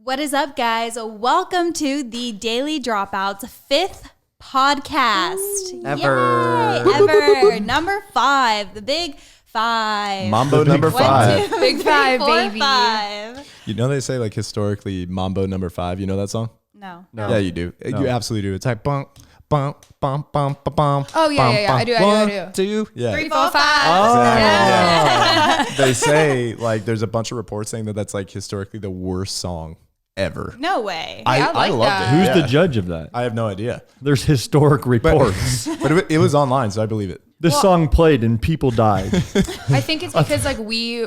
What is up, guys? Welcome to the Daily Dropout's 5th podcast. Ever. Number 5. The big 5. Mambo number 5. 1, 2, Big 3, 5, 4, baby. 5. You know they say like historically Mambo number 5. You know that song? No. Yeah, you do. No. You absolutely do. It's like bump, bump, bump, bump, bump, bump. Oh, yeah. I do. 1, 2. Yeah. 3, 4, 5. Exactly. Yeah. Yeah. They say like there's a bunch of reports saying that that's like historically the worst song ever. No way. I I like loved that. it. Who's Yeah. the judge of that? I have no idea. There's historic reports. But it was online, so I believe it. This song played and people died. I think it's because like we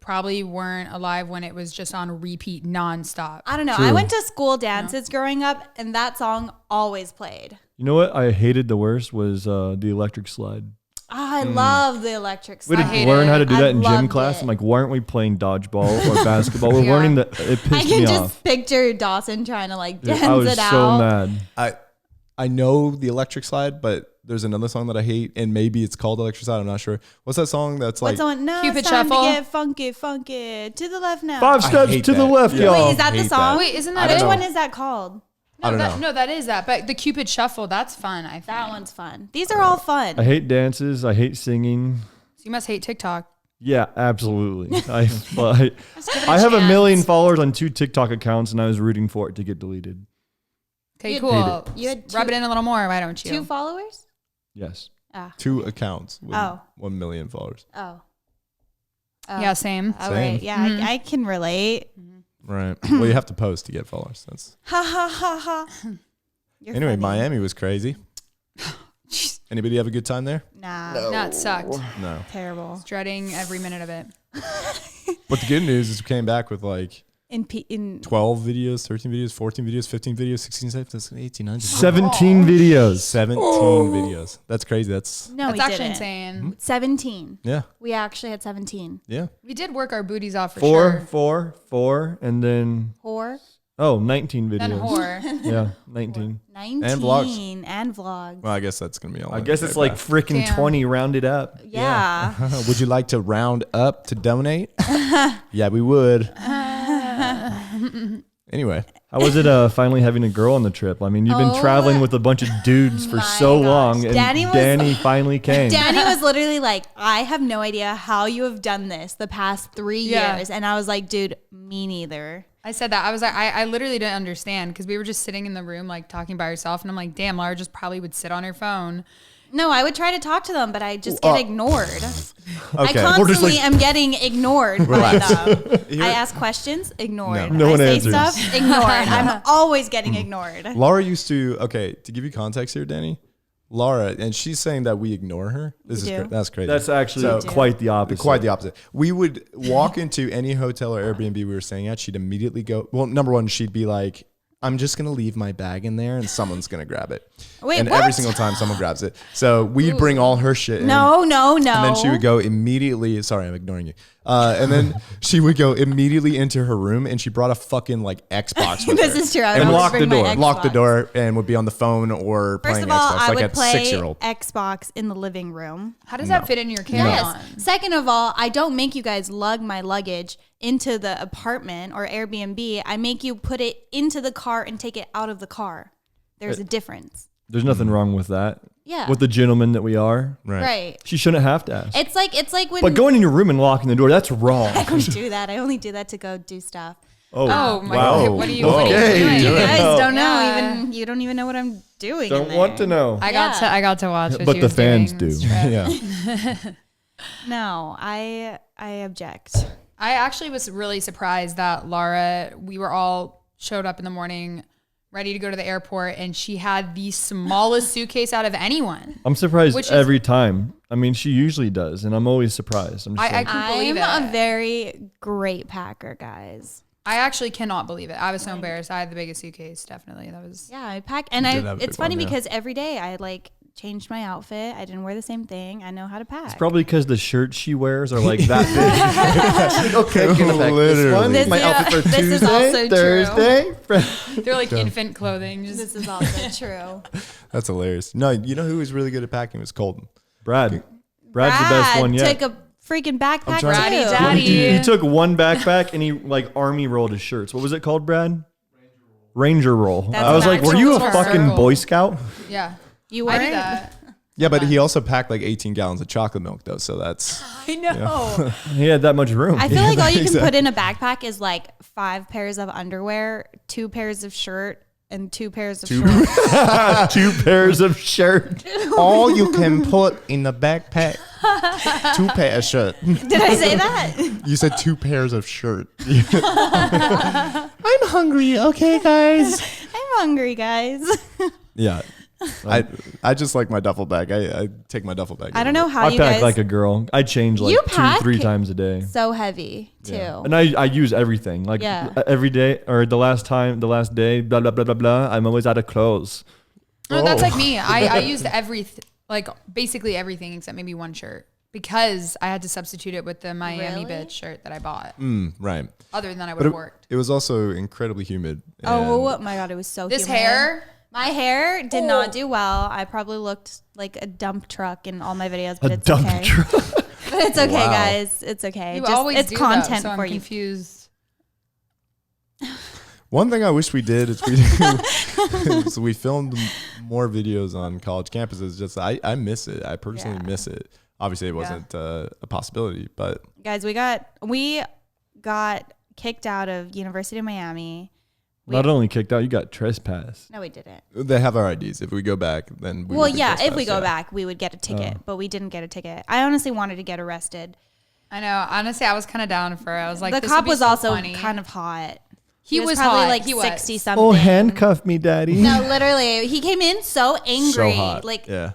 probably weren't alive when it was just on repeat nonstop. I don't know. True. I went to school dances growing up, and that song always played. You know what I hated the worst was the electric slide. I love the electric We slide. had to learn how to do I that in gym loved class. it. I'm like, why aren't we playing dodgeball or basketball? We're Yeah. learning that. It I pissed can me just off. picture Dawson trying to like Dude, dance I was it so out. mad. I know the electric slide, but there's another song that I hate, and maybe it's called Electric Slide. I'm not sure. What's that song that's like? What's on? No, Cupid it's time Shuffle? to get funky to the left now. 5 steps hate to the that. left, Yeah. y'all. Wait, is that the hate song? that. Wait, isn't I that Which don't it? know. one is that called? I don't know. No, that is that. But the Cupid Shuffle, that's fun, I think. That one's fun. These are all fun. I hate dances. I hate singing. So you must hate TikTok. Yeah, absolutely. I Give it I have a chance. million followers on 2 TikTok accounts, and I was rooting for it to get deleted. Okay, You- cool. You had Rub it in a little more, why don't you? 2 followers? Yes. Ah. 2 accounts with Oh. 1 million followers. Oh. Yeah, same. All right. Same. Yeah, I can relate. Right. Well, you have to post to get followers. That's Ha ha ha ha. You're anyway. funny. Miami was crazy. Anybody have a good time there? Nah. No, it sucked. No. Terrible. Dreading every minute of it. But the good news is we came back with like In 12 videos, 13 videos, 14 videos, 15 videos, 16, 17, 18, 19, 17 videos. 17 videos. That's crazy. That's no, That's we actually didn't. insane. 17. yeah, We actually had 17. yeah. We did work our booties off for Four, sure. and then 19 videos. Then whore. Yeah, 19. 19 And vlogs. and vlogs. Well, I guess that's gonna be all. I guess it's like freaking Damn. 20 rounded up. Yeah. Would you like to round up to donate? Yeah, we would. Anyway, How was it finally having a girl on the trip? I mean, you've been Oh traveling with a bunch of dudes for my so gosh. long, and Danny was- finally came. Danny was literally like, I have no idea how you have done this the past 3 Yeah. years. And I was like, dude, me neither. I said that. I was like, I literally didn't understand because we were just sitting in the room, like talking by herself. And I'm like, damn, Laura just probably would sit on her phone. No, I would try to talk to them, but I just get ignored. I okay. constantly am getting ignored by Relax. them. I ask questions, ignored. No I one say answers. stuff, ignored. I'm always getting ignored. Laura used to. Okay, to give you context here, Danny. Laura, and she's saying that we ignore her. This We is do. that's crazy. That's actually So- quite the opposite. Quite the opposite. We would walk into any hotel or Airbnb we were staying at. She'd immediately go. Well, number one, she'd be like, "I'm just gonna leave my bag in there, and someone's gonna grab it." Wait, and what? every single time someone grabs it, so we'd bring all her shit in. No. And then she would go immediately. Sorry, I'm ignoring you. And then she would go immediately into her room, and she brought a fucking like Xbox with This her. is true. I And would lock bring the my door. Lock the Xbox. door and would be on the phone or First playing of all, Xbox I like would a play 6-year-old. Xbox in the living room. How does that fit in your carry-on? Yes. Second of all, I don't make you guys lug my luggage into the apartment or Airbnb. I make you put it into the car and take it out of the car. There's a difference. There's nothing wrong with that. Yeah. With the gentleman that we are, Right. she shouldn't have to ask. It's like when But going in your room and locking the door, that's wrong. I don't do that. I only do that to go do stuff. Oh my wow. God. What are you doing? Okay. You guys No. don't know Yeah. even. You don't even know what I'm doing. in Don't there. want to know. I got to watch what But she the was fans doing. do. Yeah. No, I object. I actually was really surprised that Laura, we were all showed up in the morning ready to go to the airport and she had the smallest suitcase out of anyone. I'm surprised Which is- every time. I mean, she usually does, and I'm always surprised. I'm just I like, couldn't believe I'm it. a very great packer, guys. I actually cannot believe it. I was so embarrassed. I had the biggest suitcase, definitely. That was Yeah, I pack, and You did have a it's big funny one, yeah. because every day I like changed my outfit. I didn't wear the same thing. I know how to pack. it's probably because the shirts she wears are like that big. Okay, gonna back this Literally. one. This My is- outfit for this is Tuesday, also true. Thursday. they're like infant clothing. Just This is also true. That's hilarious. No, you know who was really good at packing was Colton. Brad's the best one yet. took a freaking backpack trying too. to- Daddy. He took one backpack and he like army rolled his shirts. What was it called, Brad? Ranger roll. That's I was like, were you a natural fucking circle. Boy Scout? Yeah. You I do weren't? that. Yeah, but he also packed like 18 gallons of chocolate milk though, so that's I know. He had that much room. I feel like all you can exactly. put in a backpack is like 5 pairs of underwear, 2 pairs of shirt, and 2 pairs of shorts. 2 pairs of shirts. all you can put in the backpack. 2 pairs of shirt. Did I say that? You said 2 pairs of shirt. I'm hungry. Okay, guys. I'm hungry, guys. Yeah. I just like my duffel bag. I take my duffel bag. I don't know how I you pack guys like a girl. I change like You 2-3 pack? times a day. so heavy too. Yeah. And I use everything. Like Yeah. every day or the last day, blah, blah, blah, blah, blah. I'm always out of clothes. No, that's like me. I used basically everything except maybe one shirt because I had to substitute it with the Miami Really? bitch shirt that I bought. Right. Other than that, I would But have worked. it was also incredibly humid. Oh and my god, it was so This humid. hair, My hair did not do well. I probably looked like a dump truck in all my videos, but it's okay. But it's okay, Wow. guys. It's okay. you Just, always it's do content though, so for I'm you. confused. One thing I wish we did is we filmed more videos on college campuses. Just I miss it. I personally Yeah. miss it. Obviously, it wasn't a possibility, but Guys, we got kicked out of University of Miami. Not only kicked out, you got trespassed. No, we didn't. they have our IDs. If we go back, then we Well, would be yeah, if we trespassed, go yeah. back, we would get a ticket, but we didn't get a ticket. I honestly wanted to get arrested. I know. Honestly, I was kind of down for it. I was like, The this cop would be was so also funny. kind of hot. He was probably hot. like He was. 60 something. Oh, handcuff me, daddy. No, literally, he came in so angry, So hot. like yeah,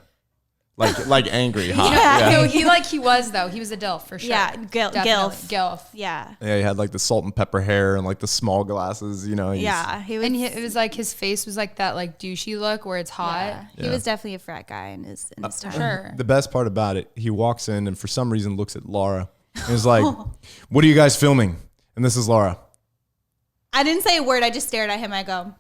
like angry hot. Yeah. Yeah. No, he was though. He was a DILF for sure. Yeah, Definitely. Gilf. yeah, Yeah, he had like the salt and pepper hair and like the small glasses. You know. he's- yeah. He was. And it was like his face was like that like douchey look where it's hot. yeah, he Yeah. was definitely a frat guy in his time. Sure. The best part about it, he walks in and for some reason looks at Laura and is like, "What are you guys filming?" And this is Laura. I didn't say a word. I just stared at him. I go,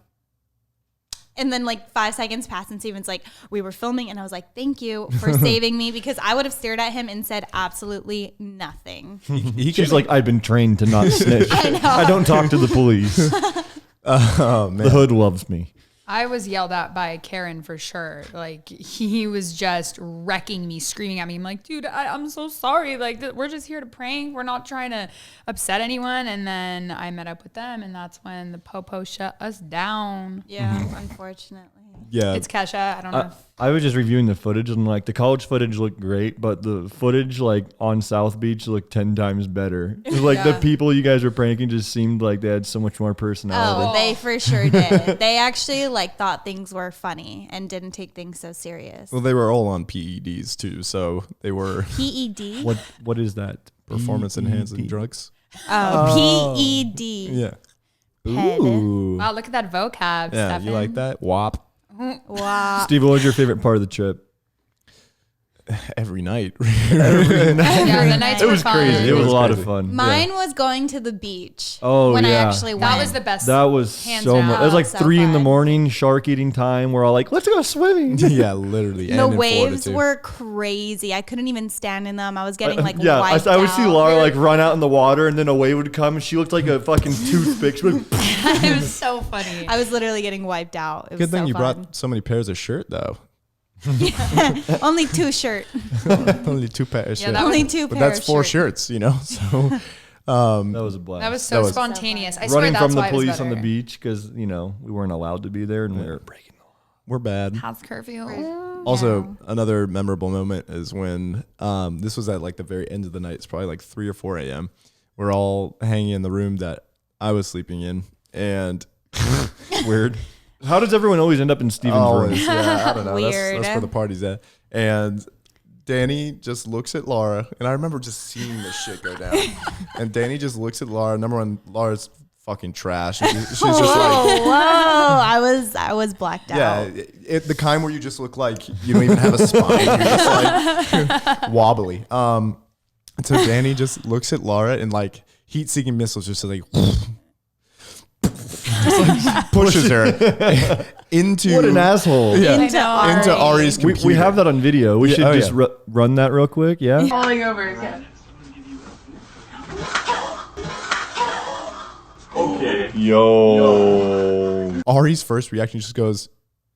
and then like 5 seconds passed, and Steven's like, "We were filming," and I was like, "Thank you for saving me," because I would have stared at him and said absolutely nothing. She's like, I've been trained to not snitch. I know. I don't talk to the police. Oh man. The hood loves me. I was yelled at by Karen for sure. Like he was just wrecking me, screaming at me. I'm like, dude, I'm so sorry. Like we're just here to prank. We're not trying to upset anyone. And then I met up with them, and that's when the popo shut us down. Yeah, unfortunately. Yeah. It's Kesha. I don't know. If, I was just reviewing the footage and like the college footage looked great, but the footage like on South Beach looked 10 times better. It was like the Yeah. people you guys were pranking just seemed like they had so much more personality. Oh, they for sure did. They actually like thought things were funny and didn't take things so serious. Well, they were all on PEDs too, so they were PED? What is that? performance enhancing PED. drugs. Oh, PED. Yeah. Head. Ooh. wow, look at that vocab. Yeah, Stefan. you like that? WAP. Wow. Steve, what was your favorite part of the trip? Every night. Yeah, the nights It were was fun. crazy. It was a lot of crazy. fun. Mine was going to the beach. Oh, when I yeah. actually went. That was the best. That was Hands so down. much. It was like So 3 in the fun. morning, shark eating time. We're all like, let's go swimming. Yeah, literally. The And in Florida, waves too. were crazy. I couldn't even stand in them. I was getting like yeah, wiped I would see out. Laura like run out in the water, and then a wave would come, and she looked like a fucking toothpick. She would, It was so funny. I was literally getting wiped out. It was Good thing so you fun. brought so many pairs of shirt though. Only 2 shirt. Only 2 pairs. Yeah, shirt. that Only was- 2 But pair that's of 4 shirts. shirts, you know. So that was a blast. That was so That was- spontaneous. I swear running that's from the why it was police on the better. beach because we weren't allowed to be there, and we were breaking the law. we're bad. House curfew. Also, another memorable moment is when this was at like the very end of the night. It's probably like 3 or 4 a.m. We're all hanging in the room that I was sleeping in, and Weird. How does everyone always end up in Steven's always, room? yeah, I don't know. Weird. That's where the party's at. And Danny just looks at Laura, and I remember just seeing this shit go down. And Danny just looks at Laura. Number one, Laura's fucking trash. And she's just like, Whoa! I was blacked yeah, out. the kind where you just look like you don't even have a spine. You're just like wobbly. So Danny just looks at Laura and like heat-seeking missiles just like, just like pushes her into What an asshole. Yeah, Into into Ari. Ari's computer. We have that on video. We Yeah, should oh, just yeah. run that real quick. Yeah. Falling over again. Yo. Ari's first reaction just goes,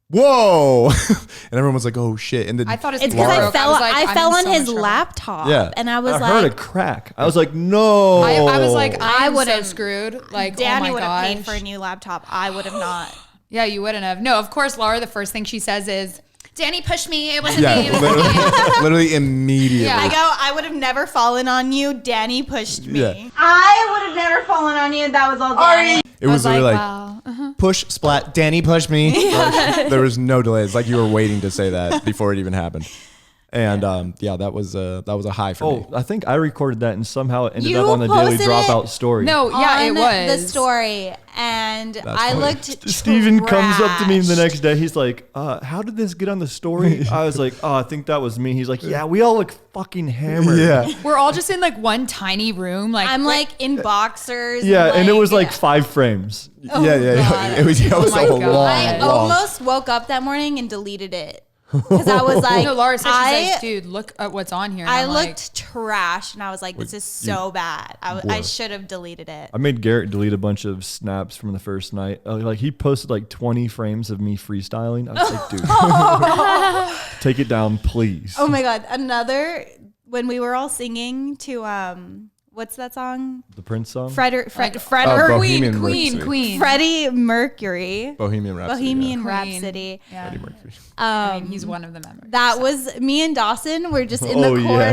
"Whoa!" And everyone was like, "Oh shit!" And then I thought his It's thing because broke. I fell on his laptop. laptop. Yeah. And I was I like, heard a crack. I was like, no. I was like, I I would would've- have screwed. Like, Danny oh would my have gosh. paid for a new laptop. I would have not. Yeah, you wouldn't have. No, of course, Laura, the first thing she says is, Danny pushed me. It wasn't yeah, me. It was me. literally immediately. Yeah. I go, I would have never fallen on you. Danny pushed me. Yeah. I would have never fallen on you. That was all Danny. It was I was literally like, wow. push, splat, Danny pushed me. There was no delay. It's like you were waiting to say that before it even happened. And that was a high for me. Oh, I think I recorded that and somehow it ended You up on the Daily posted Dropout it? story. No, yeah, it On was. the story, and I funny. looked. Steven comes up to me the trashed. next day. He's like, how did this get on the story? I was like, oh, I think that was me. He's like, yeah, we all look fucking hammered. Yeah. We're all just in like one tiny room. Like I'm like in boxers. Yeah, and it was like 5 frames. Oh, yeah. God. It was my a God. I long. almost woke up that morning and deleted it because I was like, no, Laura said, she's I, like, dude, look at what's on here. And I I'm looked like, trash, and I was like, this is so bad. I should have deleted it. I made Garrett delete a bunch of snaps from the first night. Like he posted like 20 frames of me freestyling. I was like, dude, take it down, please. Oh my God! Another when we were all singing to what's that song? The Prince song. Freddie Bohemian Queen. Freddie Mercury. Bohemian Rhapsody. Bohemian Queen. Rhapsody. Yeah. Freddie Mercury. I mean, he's one of the members. That was me and Dawson were just in the Oh, corner, yeah.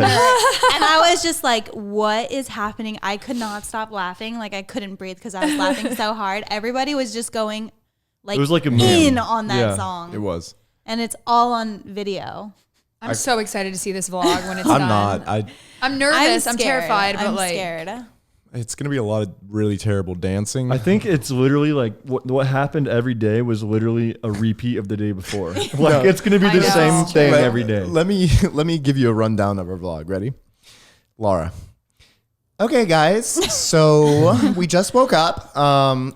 and I was just like, "What is happening?" I could not stop laughing, like I couldn't breathe because I was laughing so hard. Everybody was just going, like, It was like a in meme. on that Yeah. song. It was. And it's all on video. I'm so excited to see this vlog when it's I'm done. not. I'm nervous. I'm scared. terrified, but I'm like, scared. It's gonna be a lot of really terrible dancing. I think it's literally like what happened every day was literally a repeat of the day before. Like it's gonna be I the know. same thing But every day. Let me give you a rundown of our vlog. Ready, Laura? Okay, guys. So we just woke up.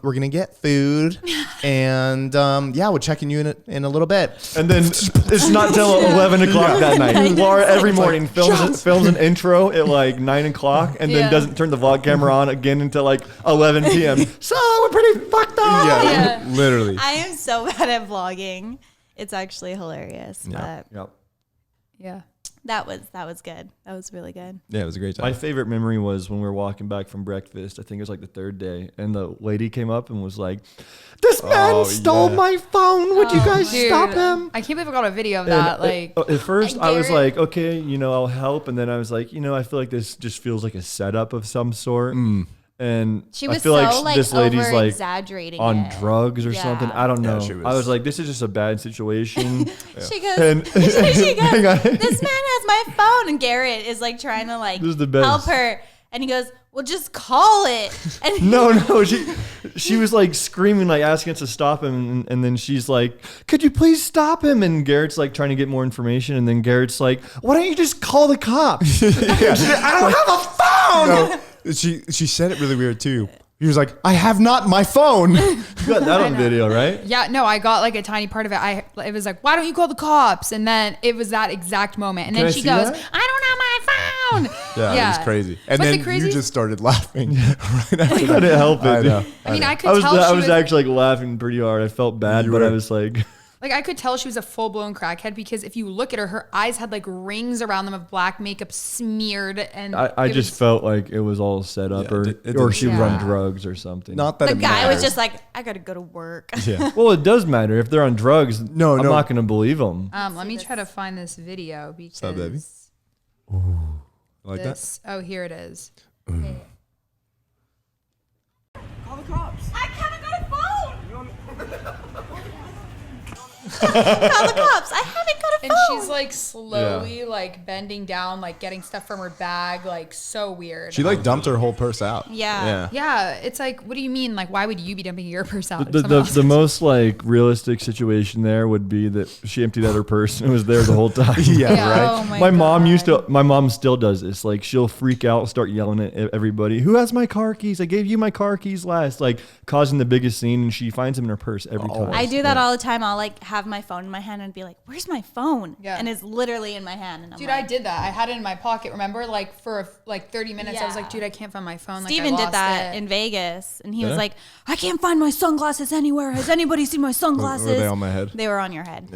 We're gonna get food, and we're checking you in a little bit. And then it's not till 11 o'clock that night. Laura every morning films an intro at like 9 o'clock and then Yeah. doesn't turn the vlog camera on again until like 11 p.m. So we're pretty fucked up. Yeah, literally. I am so bad at vlogging. It's actually hilarious, but Yep. yeah. that was good. That was really good. Yeah, it was a great time. My favorite memory was when we were walking back from breakfast. I think it was like the 3rd day, and the lady came up and was like, "This man Oh, stole yeah. my phone. Would you guys Dude, stop him?" I can't believe I got a video of And that. Like, at first, I was Garrett- like, "Okay, I'll help," and then I was like, I feel like this just feels like a setup of some sort. And She I was feel so like this lady's over like exaggerating on it. drugs or Yeah. something. I don't Yeah, know. she was- I was like, this is just a bad situation. She goes, And- she Hang on. goes, this man has my phone, and Garrett is like trying to like This is the best. help her, and he goes, well, just call it. And No, she was like screaming, like asking us to stop him, and then she's like, "Could you please stop him?" And Garrett's like trying to get more information, and then Garrett's like, "Why don't you just call the cops?" I don't have a phone. No, she said it really weird too. He was like, "I have not my phone." You got that on video, right? yeah, no, I got like a tiny part of it. It was like, why don't you call the cops? And then it was that exact moment. And Can then I she see goes, that? I don't have my phone. Yeah, it was crazy. And What's the then you craziest- just started laughing right after I that. couldn't help it. I know. I mean, I could I was tell she was actually like laughing pretty hard. I felt bad, You but I were. was like, like, I could tell she was a full blown crackhead because if you look at her, her eyes had like rings around them of black makeup smeared. And I it just was- felt like it was all set up, Yeah, or it or didn't she seem was on bad. drugs or something. Not that the it guy was matters. just like, I gotta go to work. Yeah. Well, it does matter if they're on drugs. No, I'm no. not going to believe them. let me try to find this video because up, baby? Like that. this. Oh, here it is. Call the cops. I haven't got a phone. Call the cops. I haven't got a And phone. she's like slowly like bending down, like getting stuff from her bag, like so weird. She like dumped her whole purse out. Yeah. Yeah, it's like, what do you mean? Like, why would you be dumping your purse out? if The, someone the, else the is? most like realistic situation there would be that she emptied out her purse and was there the whole time. Yeah, Yeah. right. Oh my mom God. my mom still does this. Like she'll freak out, start yelling at everybody. Who has my car keys? I gave you my car keys last. Like causing the biggest scene, and she finds them in her purse every time. I do that all the time. I'll like have my phone in my hand and be like, "Where's my phone?" phone, Yeah. and it's literally in my hand. And I'm Dude, like, I did that. I had it in my pocket. Remember, like for like 30 minutes, I was Yeah. like, dude, I can't find my phone. Steven like, I did that lost it. in Vegas, and he was Yeah? like, I can't find my sunglasses anywhere. Has anybody seen my sunglasses? Were they on my head? They were on your head.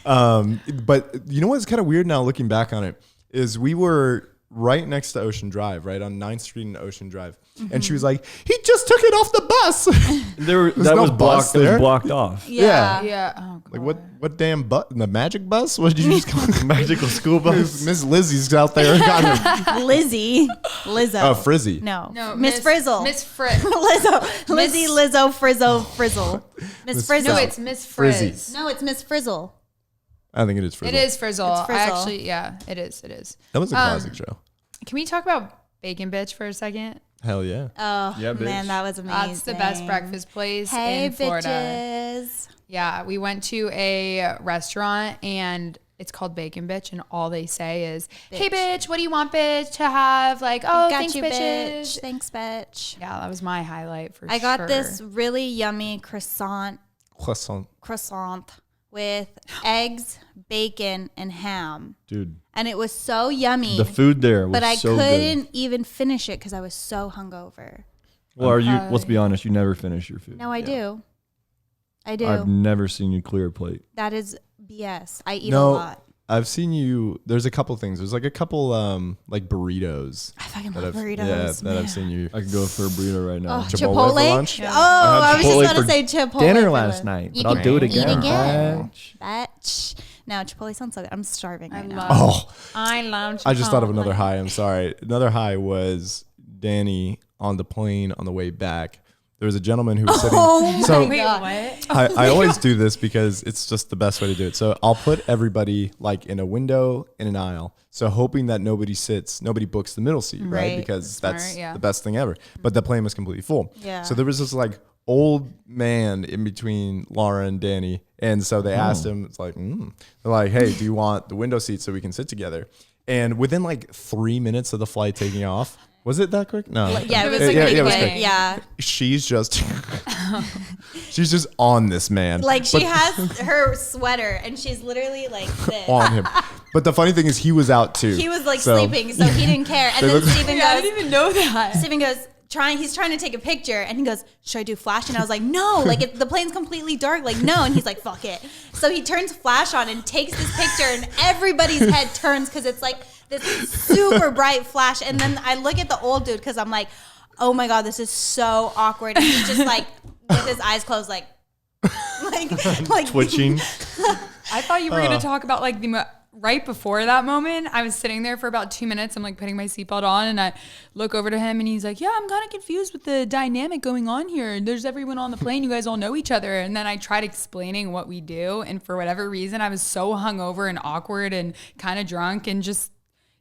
But you know what's kind of weird now looking back on it is we were right next to Ocean Drive, right on 9th Street and Ocean Drive. And she was like, he just took it off the bus. That no was bus blocked. It was there. blocked off. Yeah. Yeah. Oh, God. Like what damn bus? The magic bus? What did you just call it? Magical school bus. Miss Lizzie's out there. Lizzie. Lizzo. Oh, Frizzy. No. No, Miss Frizzle. Miss Frizz. Lizzo. Lizzie, Lizzo, Frizzo, Frizzle. Miss Frizzle. No, it's Miss Frizzy. Frizz. No, it's Miss Frizzle. I think it is Frizzle. It is Frizzle. It's Frizzle. I actually, yeah, it is. It is. That was a classic show. Can we talk about Bacon Bitch for a second? Hell yeah. Oh, Yeah, man, bitch. that was amazing. That's the best breakfast place Hey, in Florida. bitches. Yeah, we went to a restaurant and it's called Bacon Bitch, and all they say is, "Hey, bitch, what do you want, bitch, to have?" Like, "Oh, Got thanks, you, bitches." bitch. Thanks, bitch. Yeah, that was my highlight for sure. I got this really yummy croissant Croissant. with eggs, bacon, and ham. Dude, And it was so yummy. the food there was but I so couldn't good. even finish it because I was so hungover. Well, let's be honest, you never finish your food. No, I do. I do. I've never seen you clear a plate. That is BS. I eat a No, lot. I've seen you. There's a couple things. There's like a couple like burritos. I fucking that love I've, burritos. Yeah, that man. I've seen you. I could go for a burrito right now. Oh, Chipotle for Chipotle? lunch? Oh, I was just Chipotle about to for say Chipotle. dinner for last lunch. night, You but I'll can do it eat again. again. Bitch. Bitch. No, Chipotle sounds so good. I'm starving right now. Oh, I love. I just thought of Chipotle. another high. I'm sorry. Another high was Danny on the plane on the way back. There was a gentleman who was sitting. Oh so my Wait, God. what? I always do this because it's just the best way to do it. So I'll put everybody like in a window in an aisle. So hoping that nobody books the middle seat, right? Right. Because Smart, that's yeah. the best thing ever. But the plane was completely full. Yeah. So there was this like old man in between Laura and Danny. And so they asked him, it's like, they're like, hey, do you want the window seat so we can sit together? And within like 3 minutes of the flight taking off, was it that quick? No. Yeah, it was like like pretty it was quick. quick. Yeah. She's just on this man. Like she But- has her sweater and she's literally like this. on him. But the funny thing is he was out too. He was like So- sleeping, so he didn't care. And They then look- Steven Yeah, I goes, didn't even know that. Steven goes, he's trying to take a picture and he goes, should I do flash? And I was like, no, like if the plane's completely dark, like no. And he's like, fuck it. So he turns flash on and takes this picture and everybody's head turns because it's like this super bright flash. And then I look at the old dude because I'm like, oh my God, this is so awkward. And he's just like with his eyes closed, like Twitching. I thought you were going to talk about like right before that moment. I was sitting there for about 2 minutes. I'm like putting my seatbelt on and I look over to him and he's like, yeah, I'm kind of confused with the dynamic going on here. There's everyone on the plane. You guys all know each other. And then I tried explaining what we do. And for whatever reason, I was so hungover and awkward and kind of drunk and just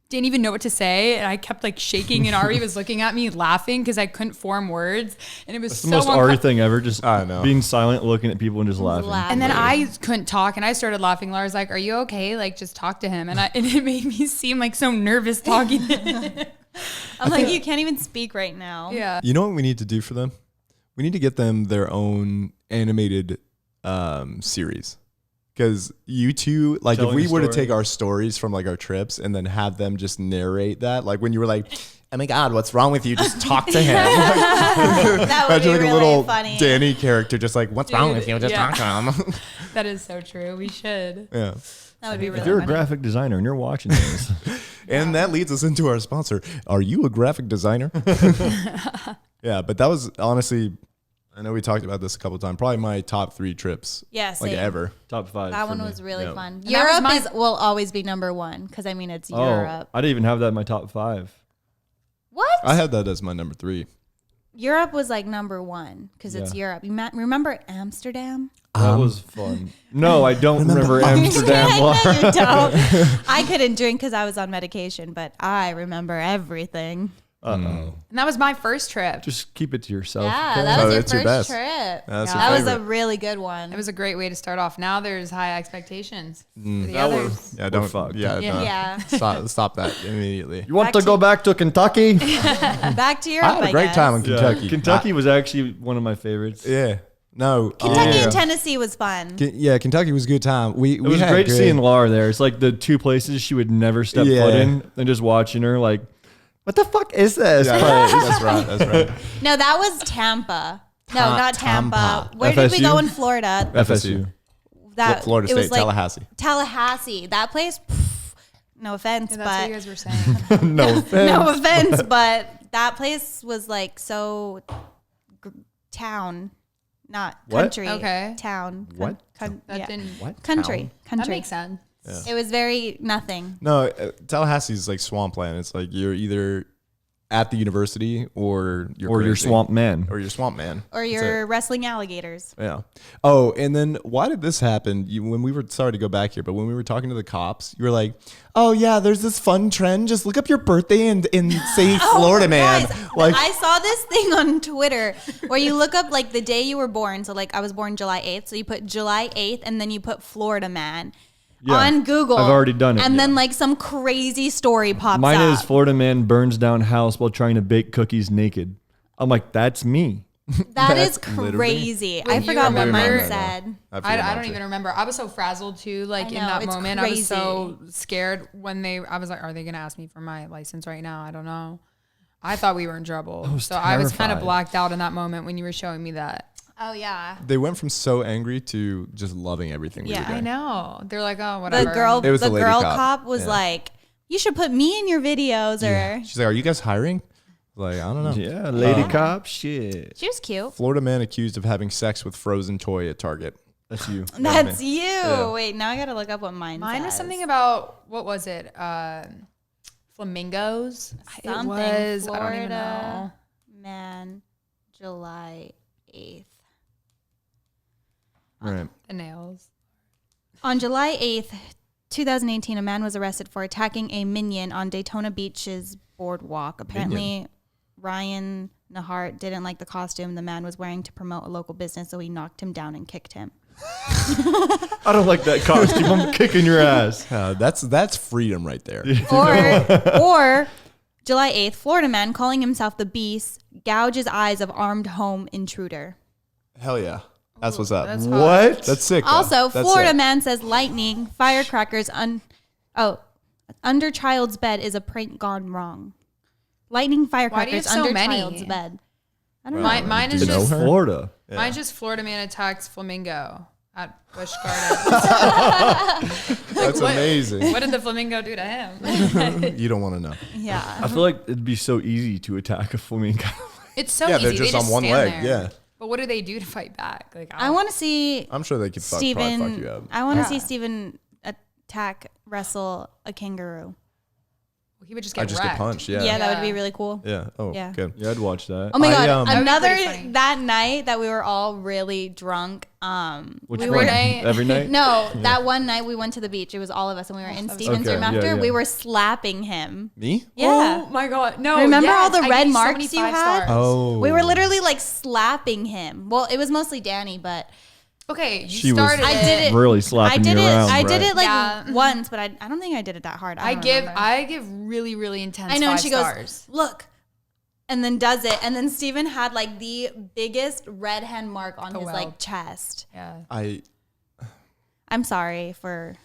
didn't even know what to say. And I kept like shaking and Ari was looking at me laughing because I couldn't form words. And it was It's so the most Ari thing ever. Just I know. being silent, looking at people and just laughing. And then I couldn't talk and I started laughing. Laura's like, are you okay? Like, just talk to him. And it made me seem like so nervous talking to him. I'm like, you can't even speak right now. Yeah. You know what we need to do for them? We need to get them their own animated series. Because you two, like Telling if we the were to story. take our stories from like our trips and then have them just narrate that, like when you were like, oh my God, what's wrong with you? Just talk to him. That would be Imagine like really a little funny. Danny character just like, what's wrong Dude, with you? Just yeah. talk to him. That is so true. We should. Yeah. That would be really If you're a funny. graphic designer and you're watching this, And that leads us into our sponsor. Are you a graphic designer? Yeah, but that was honestly, I know we talked about this a couple of times. Probably my top 3 trips, Yeah, like same. ever. top 5. That for one me. was really Yeah. fun. And that was Europe my- will always be number one because I mean it's Oh, Europe. I didn't even have that in my top 5. What? I had that as my number 3. Europe was like number one because it's Yeah. Europe. You remember Amsterdam? That was fun. No, I don't remember Amsterdam. I know Laura. you don't. I couldn't drink because I was on medication, but I remember everything. And that was my first trip. Just keep it to yourself. Yeah, okay? that So was your it's your first best. trip. That's your That was a favorite. really good one. It was a great way to start off. Now there's high expectations for the That others. was- Yeah, We're don't. fucked. Yeah, Yeah. no. Yeah. Stop that immediately. You want Back to to- go back to Kentucky? Back to Europe. I had a great guess. time in Yeah, Kentucky. Kentucky was actually one of my favorites. Yeah. No. Kentucky Yeah. and Tennessee was fun. Yeah, Kentucky was a good time. We It was had great good- seeing Laura there. It's like the two places she would never step Yeah. foot in, and just watching her like, what the fuck is this Yeah, place? that's right. That's right. No, that was Tampa. No, not Tampa. Tampa. Where did we FSU? go in Florida? FSU. That Florida it was State, like Tallahassee. Tallahassee. That place. No offense, Yeah, that's what you but guys were saying. No offense. no offense, but that place was like so town, not What? country. Okay. Town. What? That yeah. didn't. What? Country. That Country. makes sense. It was very nothing. No, Tallahassee is like swampland. It's like you're either at the university or you're Or your crazy. swamp man. Or you're swamp man. Or That's you're it. wrestling alligators. Yeah. Oh, and then why did this happen? When we were sorry to go back here, but when we were talking to the cops, you were like, "Oh yeah, there's this fun trend. Just look up your birthday and say Florida man." Guys, Like, I saw this thing on Twitter where you look up like the day you were born. So like I was born July 8th. So you put July 8th and then you put Florida man Yeah. on Google. I've already done it, And yeah. then like some crazy story pops Mine up. is Florida man burns down house while trying to bake cookies naked. I'm like, that's me. That is That's literally- crazy. Wait, I you forgot what remember- mine said. I don't even remember. I was so frazzled too. Like I in know, that it's moment, I was crazy. so scared when I was like, are they going to ask me for my license right now? I don't know. I thought we were in trouble. So I was kind of terrified. blacked out in that moment when you were showing me that. Oh yeah. They went from so angry to just loving everything. we Yeah, were doing. I know. They're like, oh, The whatever. girl It was the the lady girl cop. cop was Yeah. like, "You should put me in your videos," or She's like, "Are you guys hiring?" Like, I don't know. Yeah, lady cop, shit. she was cute. Florida man accused of having sex with frozen toy at Target. That's you. That's you. Yeah. Wait, now I gotta look up what mine Mine was says. something about, what was it? Flamingos? It Something was, I don't even Florida know. man, July 8th. Right. The nails. On July 8th, 2018, a man was arrested for attacking a minion on Daytona Beach's boardwalk. Apparently, Ryan Nahart didn't like the costume the man was wearing to promote a local business, so he knocked him down and kicked him. I don't like that costume. I'm kicking your ass. That's freedom right there. Or July 8th, Florida man calling himself the Beast gouges eyes of armed home intruder. Hell yeah. That's what's up. That's What? That's sick. though. Also, That's Florida sick. man says lightning, firecrackers, under child's bed is a prank gone wrong. Lightning, firecrackers so under many? child's bed. I don't know. Mine is Do you know just her? Florida. Mine's just Florida man attacks flamingo at Busch Gardens. That's amazing. What did the flamingo do to him? You don't want to know. Yeah. I feel like it'd be so easy to attack a flamingo. It's so Yeah, easy. they're just they on one stand leg. there. Yeah. But what do they do to fight back? Like I want to see I'm sure they could probably fuck Steven. you up. I want to see Steven attack, wrestle a kangaroo. he would just I get just wrecked. get punched. Yeah. Yeah, that would be Yeah. really cool. Yeah. Oh, Yeah. good. Yeah, I'd watch that. Oh my I, god! That would be Another pretty funny. that night that we were all really drunk. Which we one? were Every night? no that one night we went to the beach. It was all of us, and we were in Steven's Okay, room yeah, after. yeah. We were slapping him. Me? Yeah. Oh my god. No. Remember yes, all the I red gave you so marks many you 5 had? stars. Oh. We were literally like slapping him. Well, it was mostly Danny, but Okay, you She was started I did it. really I slapping did you it. around. I did right? it like Yeah. once, but I don't think I did it that hard. I don't give remember. really, really intense I know, and 5 she stars. goes, "Look," and then does it, and then Steven had like the biggest red hand mark on his well. like chest. Yeah. I'm sorry for.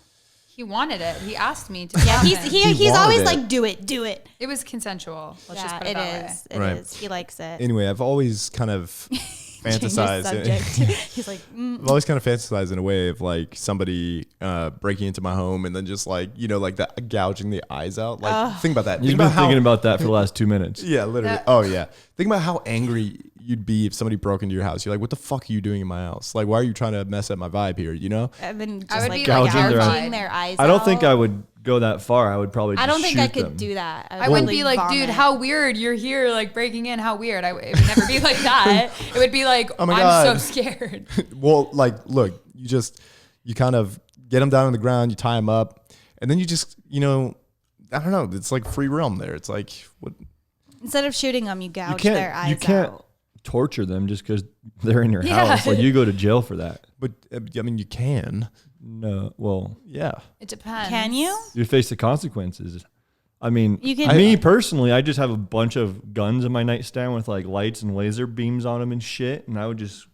He wanted it. He asked me to. Yeah, slap he's him. he's wanted always it. like, do it. It was consensual. Let's just Yeah, put it it that way. is. It Right. is. He likes it. Anyway, I've always kind of Change his fantasized. subject. He's like, I've always kind of fantasized in a way of like somebody breaking into my home and then just like, like that gouging the eyes out. Like, think about that. You've Think been about thinking about that for the last 2 minutes. Yeah, literally. Oh, yeah. Think about how angry you'd be if somebody broke into your house. You're like, what the fuck are you doing in my house? Like, why are you trying to mess up my vibe here? You know? and then just I would like be, like, gouging terrified. their eyes. I don't think out. I would go that far. I would probably just I don't think I shoot could them. do that. I wouldn't really be like, vomit. dude, how weird you're here, like breaking in. How weird. It would never be like that. It would be like, Oh my I'm God. so scared. Well, like, look, you kind of get them down on the ground, you tie them up, and then you just, I don't know. It's like free realm there. It's like, what? Instead of shooting them, you You gouge their eyes you can't out. torture them just because they're in your Yeah. house. Like you go to jail for that. But, I mean, you can. No, well, Yeah. It depends. Can you? you face the consequences. I mean, You can- me personally, I just have a bunch of guns in my nightstand with like lights and laser beams on them and shit, and I would just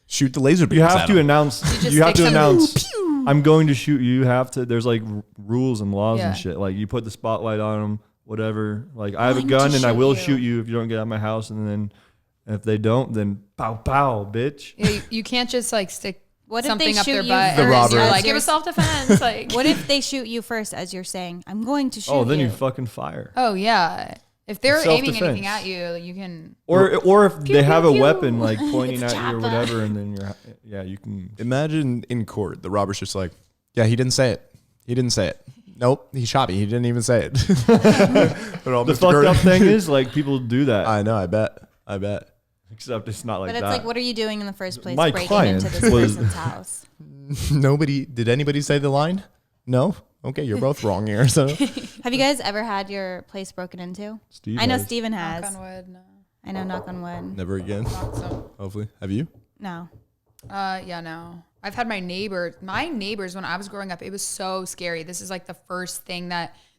Shoot the laser beams. You have at to him. announce. just You have stick to some- announce. I'm going to shoot you. You have to. There's like rules and laws Yeah. and shit. Like you put the spotlight on them. Whatever. Like I have a Going gun to and I shoot will you. shoot you if you don't get out of my house. And then if they don't, then pow pow, bitch. Yeah, you can't just like stick What if something they up shoot their you butt The and robber. you're As like, it you're- was self-defense. Like, What if they shoot you first as you're saying, I'm going to shoot Oh, then you? you fucking fire. oh yeah. If they're aiming Self-defense. anything at you, you can. Or if they have a pew. weapon like pointing It's at you or Jaffa. whatever, and then you can. Imagine in court, the robber's just like, yeah, he didn't say it. He didn't say it. Nope, he shot me. He didn't even say it. They're all, The "Mr. fucked Gordon." up thing is like people do that, I know. I bet. except it's not like But it's that. like, what are you doing in the first place My breaking client into this was- person's house? Did anybody say the line? No? Okay, you're both wrong here. So Have you guys ever had your place broken into? Steve I know has. Steven Knock has. on wood. No. I know, knock on wood. never again. Not so. Hopefully. Have you? No. Yeah, no. I've had my neighbors when I was growing up, it was so scary. This is like the first thing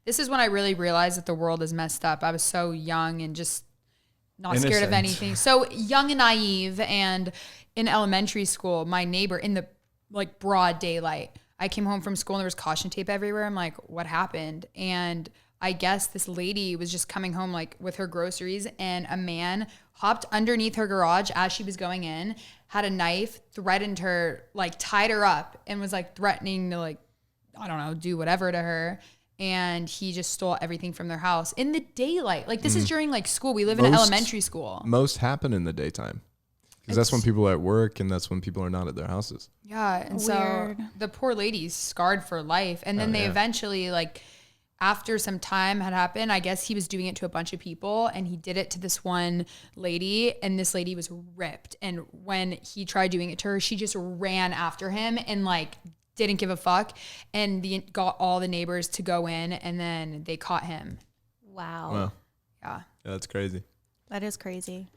this is when I really realized that the world is messed up. I was so young and just not scared of Innocent. anything. So young and naive. And in elementary school, my neighbor in the like broad daylight, I came home from school and there was caution tape everywhere. I'm like, what happened? And I guess this lady was just coming home like with her groceries and a man hopped underneath her garage as she was going in, had a knife, threatened her, like tied her up and was like threatening to like, I don't know, do whatever to her. And he just stole everything from their house in the daylight. Like this is during like school. We live in an Most- elementary school. Most happen in the daytime. Because that's when people are at work and that's when people are not at their houses. Yeah, and Weird. so the poor lady's scarred for life. And then they eventually, like, after some time had happened, I guess he was doing it to a bunch of people, and he did it to this one lady, and this lady was ripped. And when he tried doing it to her, she just ran after him and like didn't give a fuck, and got all the neighbors to go in, and then they caught him. Wow. Wow. Yeah. Yeah, that's crazy. That is crazy.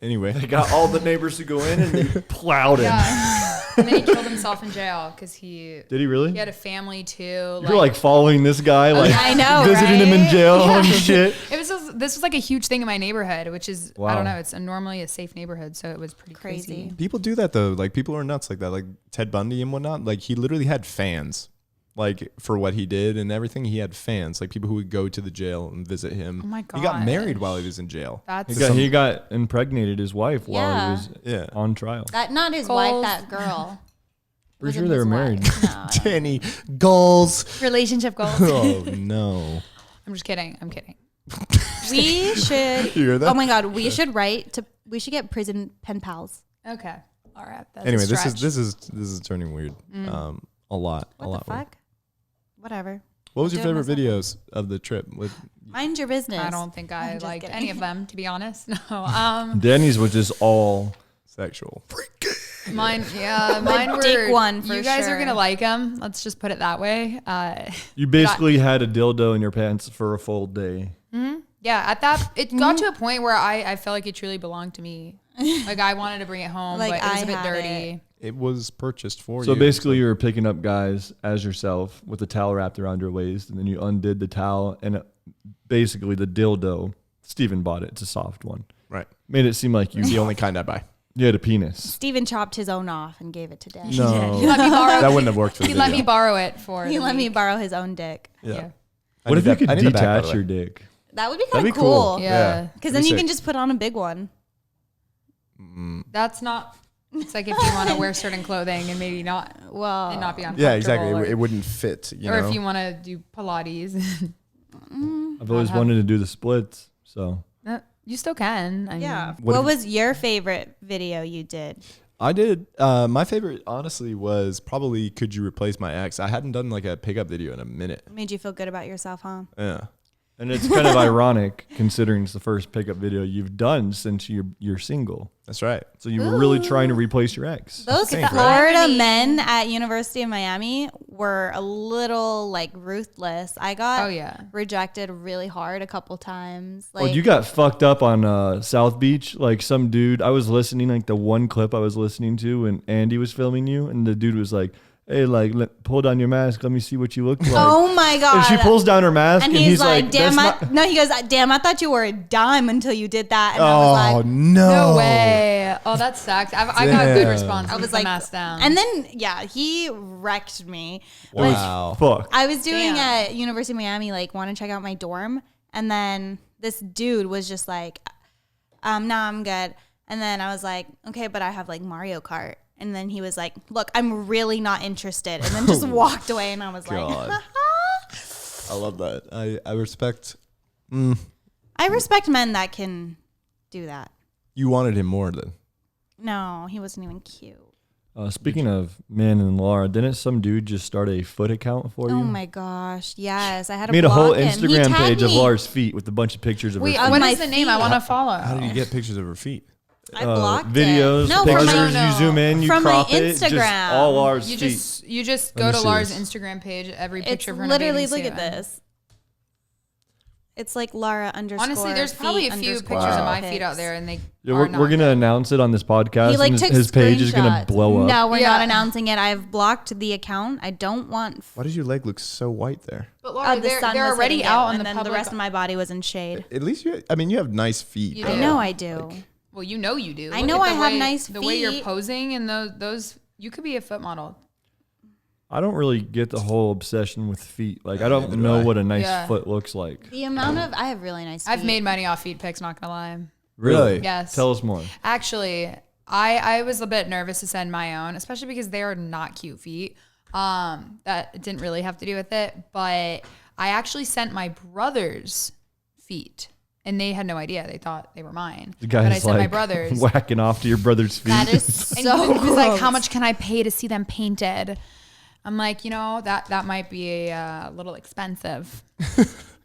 Anyway. They got all the neighbors to go in and they plowed him. Yeah. And then he killed himself in jail because he Did he really? had a family too. You're like following this guy, like I know, visiting him in right? jail and shit. This was like a huge thing in my neighborhood, which is I Wow. don't know. It's normally a safe neighborhood, so it was pretty crazy. Crazy. People do that though. Like people are nuts like that. Like Ted Bundy and whatnot. Like he literally had fans. Like for what he did and everything, he had fans. Like people who would go to the jail and visit him. Oh my He got gosh. married while he was in jail. That's He got impregnated his wife while he Yeah. was Yeah. on trial. That not his Goals. wife, that girl. Pretty Wasn't sure they his were wife. married. No, I don't- Danny goals. relationship goals. Oh no. I'm just kidding. I'm kidding. We should. You hear that? Oh my god, we should we should get prison pen pals. Okay. All right. That's Anyway, a this stretch. is turning weird. A lot. What a the lot. Weird. fuck? Whatever. What was your Doing favorite myself. videos of the trip? With Mind your business. I don't think I just liked kidding. any of them, to be honest. No. Danny's was just all sexual. Mine. Yeah. Mine were. dick one for you guys sure. are gonna like them. Let's just put it that way. you basically had a dildo in your pants for a full day. Yeah. At that, it got to a point where I felt like it truly belonged to me. Like I wanted to bring it home, Like, but it was I a bit had dirty. it. It was purchased for you. So basically, you were picking up guys as yourself with a towel wrapped around your waist, and then you undid the towel, and basically the dildo. Steven bought it. It's a soft one. right. Made it seem like The only kind I buy. you had a penis. Steven chopped his own off and gave it to Dad. No, He let me borrow. that wouldn't have worked for the He let me video. borrow it for. He the let me week. borrow his own dick. Yeah. I What if need you that- I could need the back, by the detach way. your dick? That would be That'd kind be of cool. Yeah. Because That'd then be you sick. can just put on a big one. That's not. It's like if you want to wear certain clothing and maybe not Well, and not be uncomfortable. Yeah, exactly. Or, It wouldn't fit. You or know. if you want to do Pilates, I've always wanted to do the splits. So you still can. I mean, yeah. What What if- was your favorite video you did? I did. My favorite, honestly, was probably "Could You Replace My Ex." I hadn't done like a pickup video in a minute. Made you feel good about yourself, huh? Yeah. And it's kind of ironic considering it's the first pickup video you've done since you're single. That's right. So you were really trying to replace your ex. Those Thanks, Florida right? men at University of Miami were a little like ruthless. I got Oh, yeah. rejected really hard a couple times. Like Oh, you got fucked up on South Beach. Like some dude, I was listening, like the one clip I was listening to, and Andy was filming you, and the dude was like, hey, like, pull down your mask. Let me see what you look like. Oh my God. And she pulls down her mask, And and he's like, damn, that's not. no, he goes, damn, I thought you were a dime until you did that. And I Oh, was like, no. No way. Oh, that sucks. I got a good Damn. response. I was the like, mask down. and then, yeah, he wrecked me. Wow. Fuck. I was doing Damn. at University of Miami, like, want to check out my dorm. And then this dude was just like, no, I'm good. And then I was like, okay, but I have like Mario Kart. And then he was like, look, I'm really not interested. And then just walked away. And I was God. like, I love that. I respect. I respect men that can do that. You wanted him more than. No, he wasn't even cute. Speaking of men and Laura, didn't some dude just start a foot account for you? Oh my gosh. Yes. I had to Made a whole block him. He Instagram tagged page of me. Laura's feet with a bunch of pictures of Wait, her feet. what my is the name? I want to follow. How did you get pictures of her feet? I blocked videos, it. No, pictures. from my, You zoom in, you from my crop it. Just Instagram. all Laura's You feet. just Let go me to see Laura's this. Instagram page. Every It's picture of her. in a literally, bathing look at suit. this. It's like Laura underscore. Honestly, there's probably a few underscore pictures of my pics. feet out there, and they Yeah, are we're not gonna announce it on this podcast. He like and took his page is gonna screenshots. blow up. No, we're Yeah. not announcing it. I've blocked the account. I don't want. Why does your leg look so white there? But Laura, the they're, sun they're was already hitting out it, on and the then public. the rest of my body was in shade. At least you. I mean, you have nice feet. You though. I do. know I do. Well, you know you do. I Look know at I the have way- nice The way you're feet. posing and those you could be a foot model. I don't really get the whole obsession with feet. Like I don't neither do know I. what a nice Yeah. foot looks like. The amount of I have really nice feet. I've made money off feet pics. Not gonna lie. Really? Yes. Tell us more. Actually, I was a bit nervous to send my own, especially because they are not cute feet. That didn't really have to do with it, but I actually sent my brother's feet, and they had no idea. They thought they were mine. The but I guy's sent my like brother's. whacking off to your brother's feet. That is And so. he was like, gross. "How much can I pay to see them painted?" I'm like, that might be a little expensive.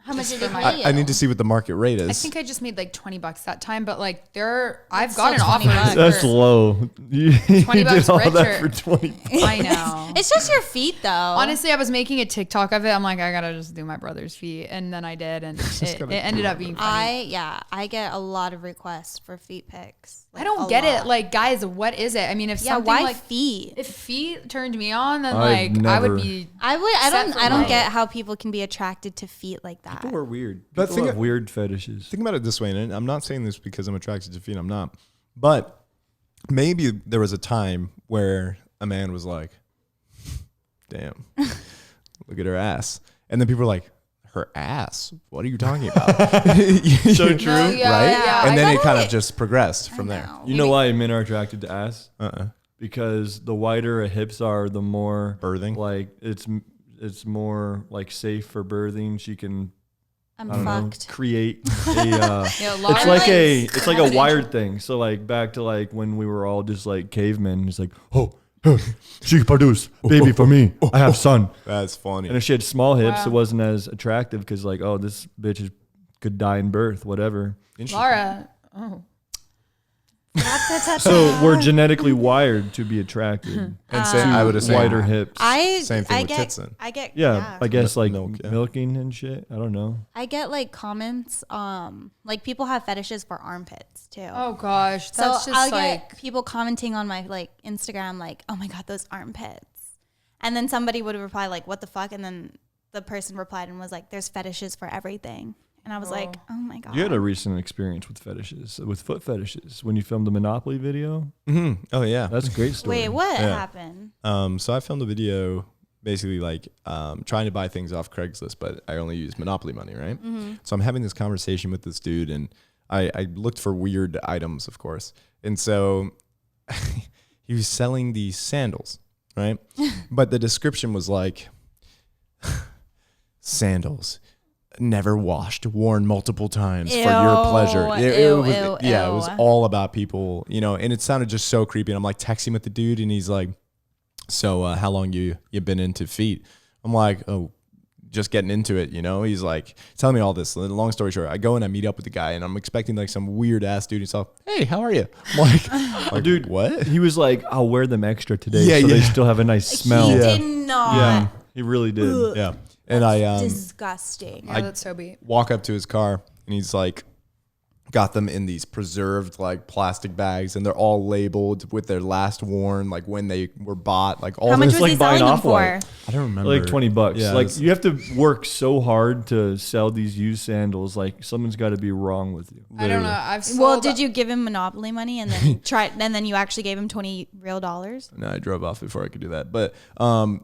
How much did for it my- pay you? I need to see what the market rate is. I think I just made like $20 that time, but like I've still gotten 20 offers. bucks. That's for- low. You 20 did bucks all that richer. for 20. I know. It's just your feet, though. Honestly, I was making a TikTok of it. I'm like, I gotta just do my brother's feet, and then I did, and it ended up being funny. I get a lot of requests for feet pics. I don't get it. Like, guys, what is it? I mean, if yeah, something why like feet? if feet turned me on, then I've like I never- would be. I for don't life. get how people can be attracted to feet like that. People are weird. But People think have of- weird fetishes. Think about it this way, and I'm not saying this because I'm attracted to feet. I'm not. But maybe there was a time where a man was like, "Damn, look at her ass," and then people were like, "Her ass? What are you talking about?" So true. No, yeah, right? yeah. And then I it kind know of just progressed from there. You know why men are attracted to ass? Uh-uh. Because the wider a hips are, the more Birthing? Like it's more like safe for birthing. She can I'm I don't know, fucked. create a. Yeah, Laura It's like a likes- it's like a wired thing. So like back to like when we were all just like cavemen. It's like she produce baby for me. I have son. That's funny. And if she had small hips, Wow. it wasn't as attractive because like this bitch could die in birth, whatever. Laura. Oh, So we're genetically wired to be attracted. And say, I would assume wider hips. Same thing I with get, tits then. I get, yeah, I guess like Milk, yeah. milking and shit. I don't know. I get like comments, like people have fetishes for armpits too. oh gosh, so that's just I'll like get people commenting on my like Instagram, like, "Oh my god, those armpits," and then somebody would reply like, "What the fuck?" And then the person replied and was like, "There's fetishes for everything," and I was like, "Oh my god." You had a recent experience with fetishes, with foot fetishes, when you filmed the Monopoly video. Mm-hmm. Oh yeah. That's a great story. Wait, what Yeah. happened? So I filmed a video basically like trying to buy things off Craigslist, but I only use Monopoly money, right? So I'm having this conversation with this dude, and I looked for weird items, of course. And so he was selling these sandals, right? But the description was like, sandals, never washed, worn multiple times for your pleasure. Ew, was, ew, yeah, it ew. was all about people, and it sounded just so creepy. And I'm like texting with the dude, and he's like, so how long you been into feet? I'm like, oh, just getting into it, He's like telling me all this. Long story short, I go and I meet up with the guy, and I'm expecting like some weird ass dude. He's like, "Hey, how are you?" I'm like, Dude, what? He was like, I'll wear them extra today Yeah, so they yeah. still have a nice smell. He Yeah. did not. Yeah, he really did. Ugh. Yeah, and I Disgusting. yeah, that's so beat. walk up to his car, and he's like, got them in these preserved like plastic bags, and they're all labeled with their last worn, like when they were bought, like all How much this. was he like buying selling them Off-White. for? I don't remember. Like $20. Yeah, Like it's- you have to work so hard to sell these used sandals. Like something's got to be wrong with you. I don't know. I've sold, Well, did you give him Monopoly money and then you actually gave him $20 real? No, I drove off before I could do that. But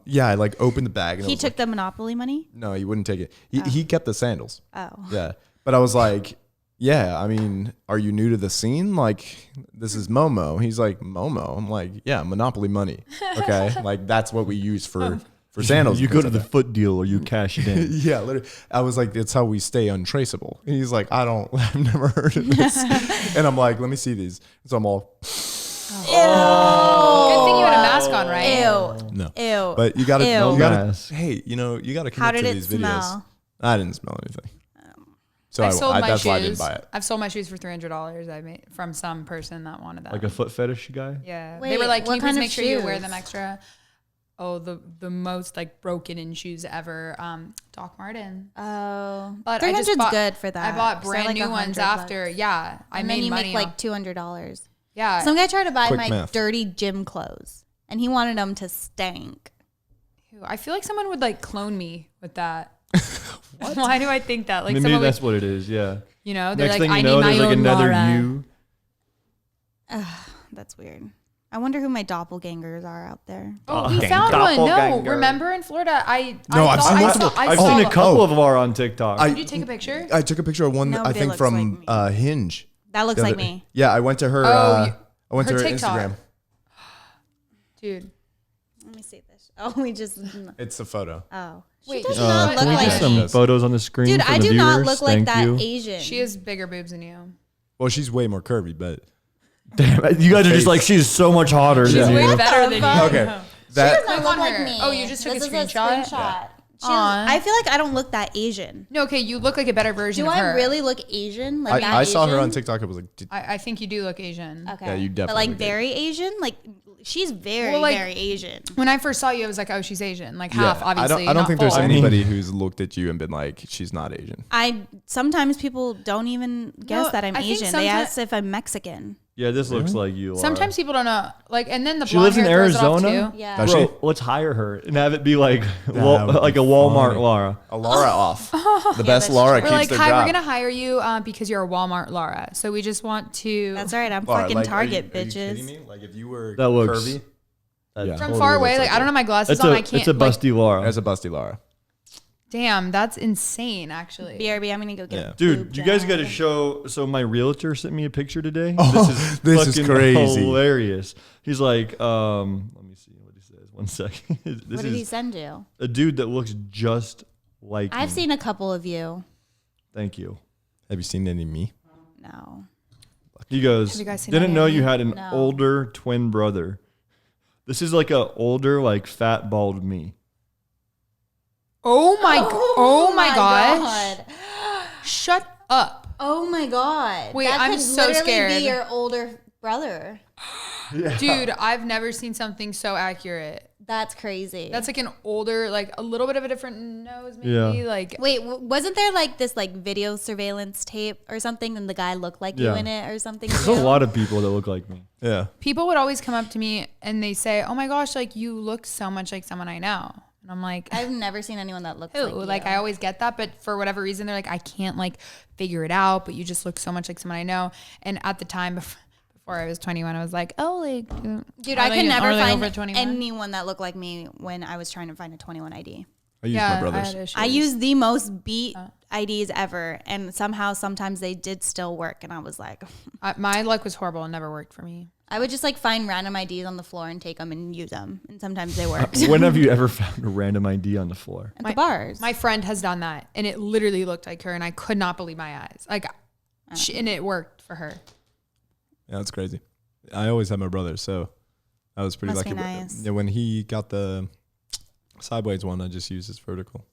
yeah, I like opened the bag and it He was took like, the Monopoly money? no, he wouldn't take it. He kept the sandals. Oh. Yeah. But I was like, yeah, I mean, are you new to the scene? Like, this is Momo. He's like, Momo. I'm like, yeah, Monopoly money. Okay. Like, that's what we use for sandals. You go to the foot deal or you cash it in. Yeah, literally. I was like, it's how we stay untraceable. And he's like, I've never heard of this. And I'm like, let me see these. So I'm all, Good thing you had a mask on, right? Ew. no. Ew. But you gotta, Ew. you No gotta, mask. hey, you gotta How commit did to it these videos. smell? I didn't smell anything. So I've sold my that's shoes. why I didn't buy it. I've sold my shoes for $300. I made from some person that wanted that. Like a foot fetish guy. Yeah. Wait, they were like, what can you please kind of make sure you wear shoes? them extra? Oh, the most like broken in shoes ever. Doc Marten. Oh. But I 300's just bought, good for that. I bought So brand like new ones 100 after. bucks. Yeah. I And made then you money make like off- $200. Yeah. Some guy tried to buy Quick my math. dirty gym clothes and he wanted them to stank. I feel like someone would like clone me with that. Why do I think that? Like Maybe someone that's would, what it is. Yeah. you know, they're Next like, thing you I know, need my there's like own another Laura. you. That's weird. I wonder who my doppelgangers are out there. Oh, we dang, found one. No, doppelganger. remember in Florida? No, I've seen multiple. I've saw seen a them. couple Oh. of them are on TikTok. I- Did you take a picture? I took a picture of one, Nobody I think looks from like Hinge. That looks the like other- me. Yeah, I went to her. Oh, I went to her her TikTok. Instagram. Dude. Let me see this. Oh, we just. It's a photo. Oh. Wait, She does can not we look Can we like get some me. Yes. photos on the screen? Dude, for I the do not viewers? look like Thank that you. Asian. She has bigger boobs than you. Well, she's way more curvy, but Damn, you guys are just like she's so much hotter She's than way you. better than you. okay. She That does not Click look on like her. me. Oh, you just took a This is screenshot? She does- Aw. I feel like I don't look that Asian. No, okay, you look like a better version Do of her. I really look Asian? Like that I saw her Asian? on TikTok. I was like, I think you do look Asian. Okay. Yeah, you But definitely like look very Asian? Like she's very, Well, like- very Asian. When I first saw you, I was like, oh, she's Asian. Like half, obviously. I don't not think there's full. anybody who's looked at you and been like, she's not Asian. Sometimes people don't even guess that I'm I think Asian. They someti- ask if I'm Mexican. Yeah, this looks like you. Laura. Sometimes people don't know. Like, and then the She blonde lives in hair throws it off, Arizona? too. Yeah. Does Bro, she? let's hire her and have it be like would like be a Walmart funny. Laura. A Laura off. The best that's Laura We're keeps like, their hi, job. we're gonna hire you because you're a Walmart Laura. So we just want to. That's right. I'm Laura, fucking like, Target, are you bitches. kidding me? Like if you were That looks- curvy, That Yeah. From totally far looks away, like I don't have my glasses on. I can't. It's a like, busty Laura. as a busty Laura. damn, that's insane. Actually. BRB, I'm gonna go get Yeah. a Dude, boob you guys job. got to show. So my realtor sent me a picture today. Oh, this is fucking crazy. hilarious. He's like, let me see what he says. One second. This What did he is send you? a dude that looks just like I've me. seen a couple of you. Thank you. Have you seen any of me? No. He goes, Have you guys seen didn't any know of you me?" had an No. older twin brother. This is like a older, like fat, bald me. Oh my. Oh my gosh. Shut up. Oh my god. Wait, that I'm could so literally scared. be your older brother. Dude, I've never seen something so accurate. That's crazy. That's like an older, like a little bit of a different nose, maybe. Yeah. Like, Wait, wasn't there like this like video surveillance tape or something and the guy looked like you Yeah. in it or something? There's too? a lot of people that look like me. Yeah. people would always come up to me and they say, "Oh my gosh, like you look so much like someone I know." And I'm like, I've never seen anyone that looks "Who?" like you. Like I always get that, but for whatever reason, they're like, "I can't like figure it out," but you just look so much like someone I know. And at the time before I was 21, I was like, "Oh, like Dude, are I they- could never are they find over 21? anyone that looked like me when I was trying to find a 21 ID. I use Yeah, my I brother's. had issues. I used the most beat IDs ever, and somehow sometimes they did still work, and I was like, my luck was horrible and never worked for me. I would just like find random IDs on the floor and take them and use them, and sometimes they worked. When have you ever found a random ID on the floor? At the bars. My friend has done that, and it literally looked like her, and I could not believe my eyes. Like, and it worked for her. Yeah, that's crazy. I always had my brother, so I was pretty Must lucky. be nice. Yeah, when he got the sideways one, I just used his vertical.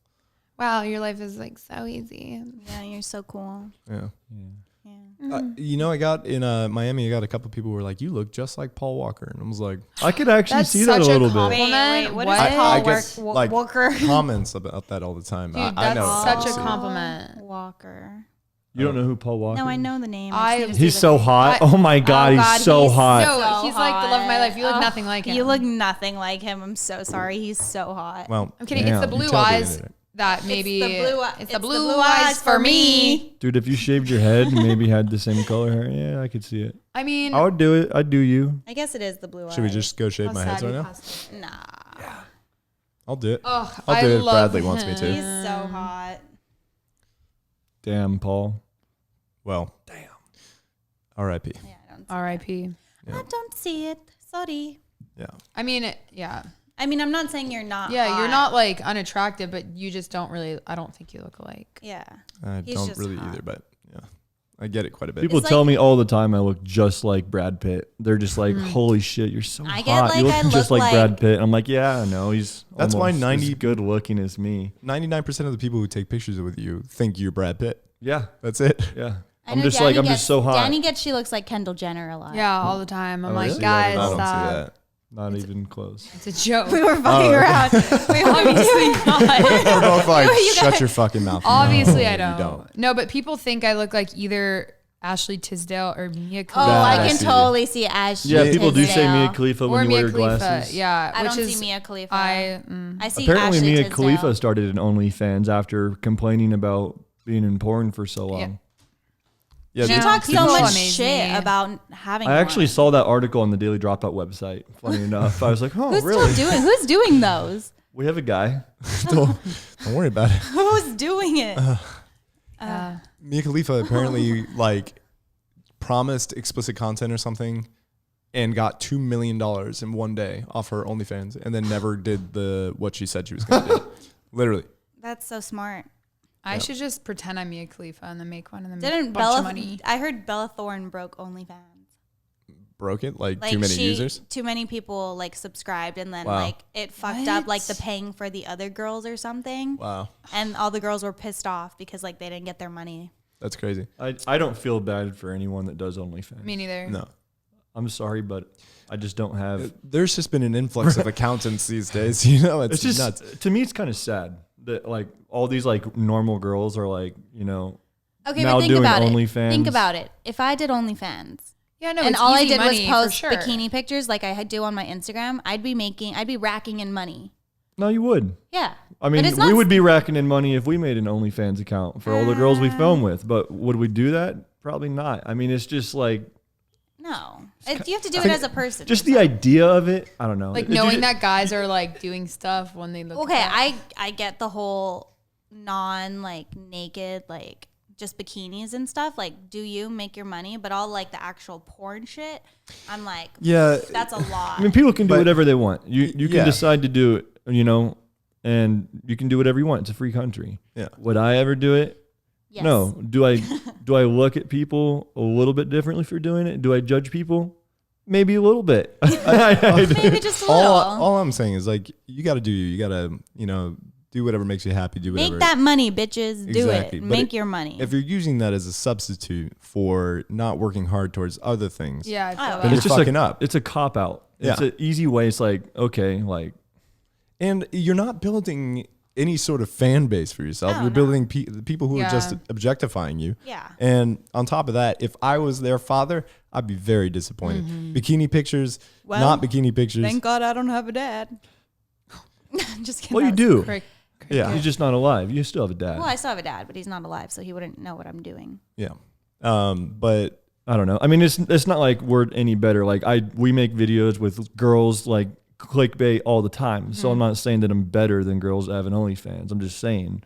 Wow, your life is like so easy. Yeah, you're so cool. Yeah. Yeah. I got in Miami. I got a couple people who were like, "You look just like Paul Walker," and I was like, I could actually That's see that a such a little compliment. bit. What What? is I Paul get like Walker? comments about that all the time. Dude, I that's know. such a obviously. compliment. Walker. You don't know who Paul Walker? No, I is? know the name. He's so hot. Oh my god, he's so hot. No, he's like the love of my life. You look nothing like him. You look nothing like him. I'm so sorry. He's so hot. Well, I'm kidding. Damn, It's the you blue tell the eyes internet. that maybe it's the blue eyes for me. Dude, if you shaved your head and maybe had the same color hair, yeah, I could see it. I mean, I would do it. I'd do you. I guess it is the blue eyes. should we just go shave how my sad head right you now? passed away. Nah. I'll do it. Oh, I'll do I it if love Bradley wants me to. He's so hot. Damn, Paul. Well, R.I.P. Yeah, I don't. R.I.P. I don't see it. Sorry. Yeah. I mean, yeah. I mean, I'm not saying you're not. Yeah, hot. you're not like unattractive, but you just don't really, I don't think you look alike. Yeah. I He's don't just really hot. either, but yeah, I get it quite a bit. People It's tell like- me all the time I look just like Brad Pitt. They're just like, holy shit, you're so I hot. get like you look I just look like Brad like- Pitt. I'm like, yeah, I know. He's That's why almost 90 as good looking as me. 99% of the people who take pictures with you think you're Brad Pitt. Yeah, That's it. yeah. I I'm know just Danny like, I'm gets- just so hot. Danny gets she looks like Kendall Jenner a lot. Yeah, all the time. I'm Oh, like, really? guys, I don't see stop. that. Not even close. It's a joke. We were fucking around. We obviously not. We're both like, You shut guys- your fucking mouth. Obviously, No, I you don't. No, but people think I look like either Ashley Tisdale or Mia Oh, Khalifa. I I can see. totally see Ashley. Yeah, people do say Tisdale. Mia Khalifa or when you Mia wear your Khalifa. glasses. Yeah, I which don't is see Mia Khalifa. I I see Apparently, Ashley Mia Tisdale. Khalifa started an OnlyFans after complaining about being in porn for so long. Yeah, She dude, talks so people much amaze shit me. about having. I actually one. saw that article on the Daily Dropout website. Funny enough, I was like, oh, Who's really? Who's doing those? We have a guy. don't worry about it. Who's doing it? Mia Khalifa apparently like promised explicit content or something and got $2 million in one day off her OnlyFans and then never did what she said she was going to do. Literally. That's so smart. I should just pretend I'm Mia Khalifa and then make one and then Didn't make a bunch Bella? of money. I heard Bella Thorne broke OnlyFans. Broke it? Like Like too many users? Too many people like subscribed, and then Wow. like it fucked up like the What? paying for the other girls or something. Wow. And all the girls were pissed off because like they didn't get their money. That's crazy. I don't feel bad for anyone that does OnlyFans. Me neither. No. I'm sorry, but I just don't have. There's just been an influx of accountants these days. You know, It's just nuts. to me, it's kind of sad that like all these like normal girls are like, you know, Okay, now but think doing about it. OnlyFans. Think about it. If I did OnlyFans Yeah, no, and it's all I easy did was money, for post sure. bikini pictures like I do on my Instagram, I'd be racking in money. No, you would. Yeah. I mean, But it's we not- would be racking in money if we made an OnlyFans account for all the girls we film with. But would we do that? Probably not. I mean, it's just like No. You have to do it as a person. just the idea of it. I don't know. Like It- knowing it- that guys are like doing stuff when they look. Okay, at I get the whole non like naked like just bikinis and stuff. Like, do you make your money? But all like the actual porn shit, I'm like, Yeah. that's a lot. I mean, people can do But- whatever they want. You can Yeah. decide to do it, you know, and you can do whatever you want. It's a free country. Yeah. Would I ever do it? Yes. No. Do I look at people a little bit differently for doing it? Do I judge people? Maybe a little bit. I do. Maybe just a little. all I'm saying is like you got to do you got to, you know, do whatever makes you happy, do whatever. Make that money, bitches. Do Exactly. it. But Make your money. If you're using that as a substitute for not working hard towards other things, Yeah, I Oh, feel well. that. You're fucking a, up. It's a cop out. It's Yeah. an easy way. It's like, okay, like and you're not building any sort of fan base for yourself. Oh, You're no. building people who are just Yeah. objectifying you. Yeah. And on top of that, if I was their father, I'd be very disappointed. Bikini pictures, Well, not bikini pictures. Thank God I don't have a dad. Just kidding. well, you That do. Crick. Yeah. He's just not alive. You still have a dad. was- Well, I still have a dad, but he's not alive, so he wouldn't know what I'm doing. Yeah. But I don't know. I mean, it's not like we're any better. Like we make videos with girls like clickbait all the time. So I'm not saying that I'm better than girls that have an OnlyFans. I'm just saying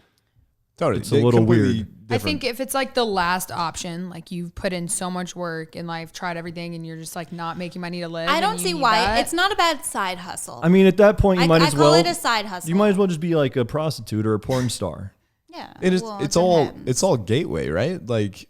totally, It's a little completely weird. I different. think if it's like the last option, like you've put in so much work and like tried everything, and you're just like not making money to live. I and don't you see need why. that. It's not a bad side hustle. I mean, at that point, you might I as call well. it a side hustle. You might as well just be like a prostitute or a porn star. Yeah. it is. well, it's on all. him. It's all gateway, right? Like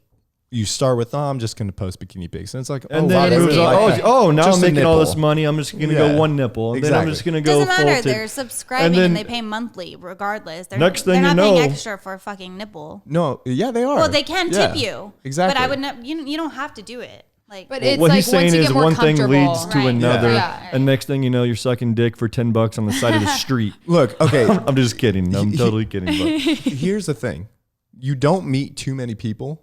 you start with, I'm just going to post bikini pics, and it's like, And oh, then wow, it is moves gateway. on. like Oh, now just I'm a making all this nipple. money. I'm just going to Yeah. go one nipple. And then I'm Exactly. just going to go Doesn't matter. full They're tip. subscribing then- and they pay monthly regardless. They're, Next they're thing not you paying know- extra for a fucking nipple. No, yeah, they are. Well, they can Yeah, tip you. Exactly. But I would not. You don't have to do it. Like, But Well, it's what like he's saying once you is get more one thing comfortable. leads to Right. another, Yeah. and next thing you know, you're sucking dick for $10 on the side of the street. Look, okay. I'm just kidding. I'm totally kidding. But Here's the thing: you don't meet too many people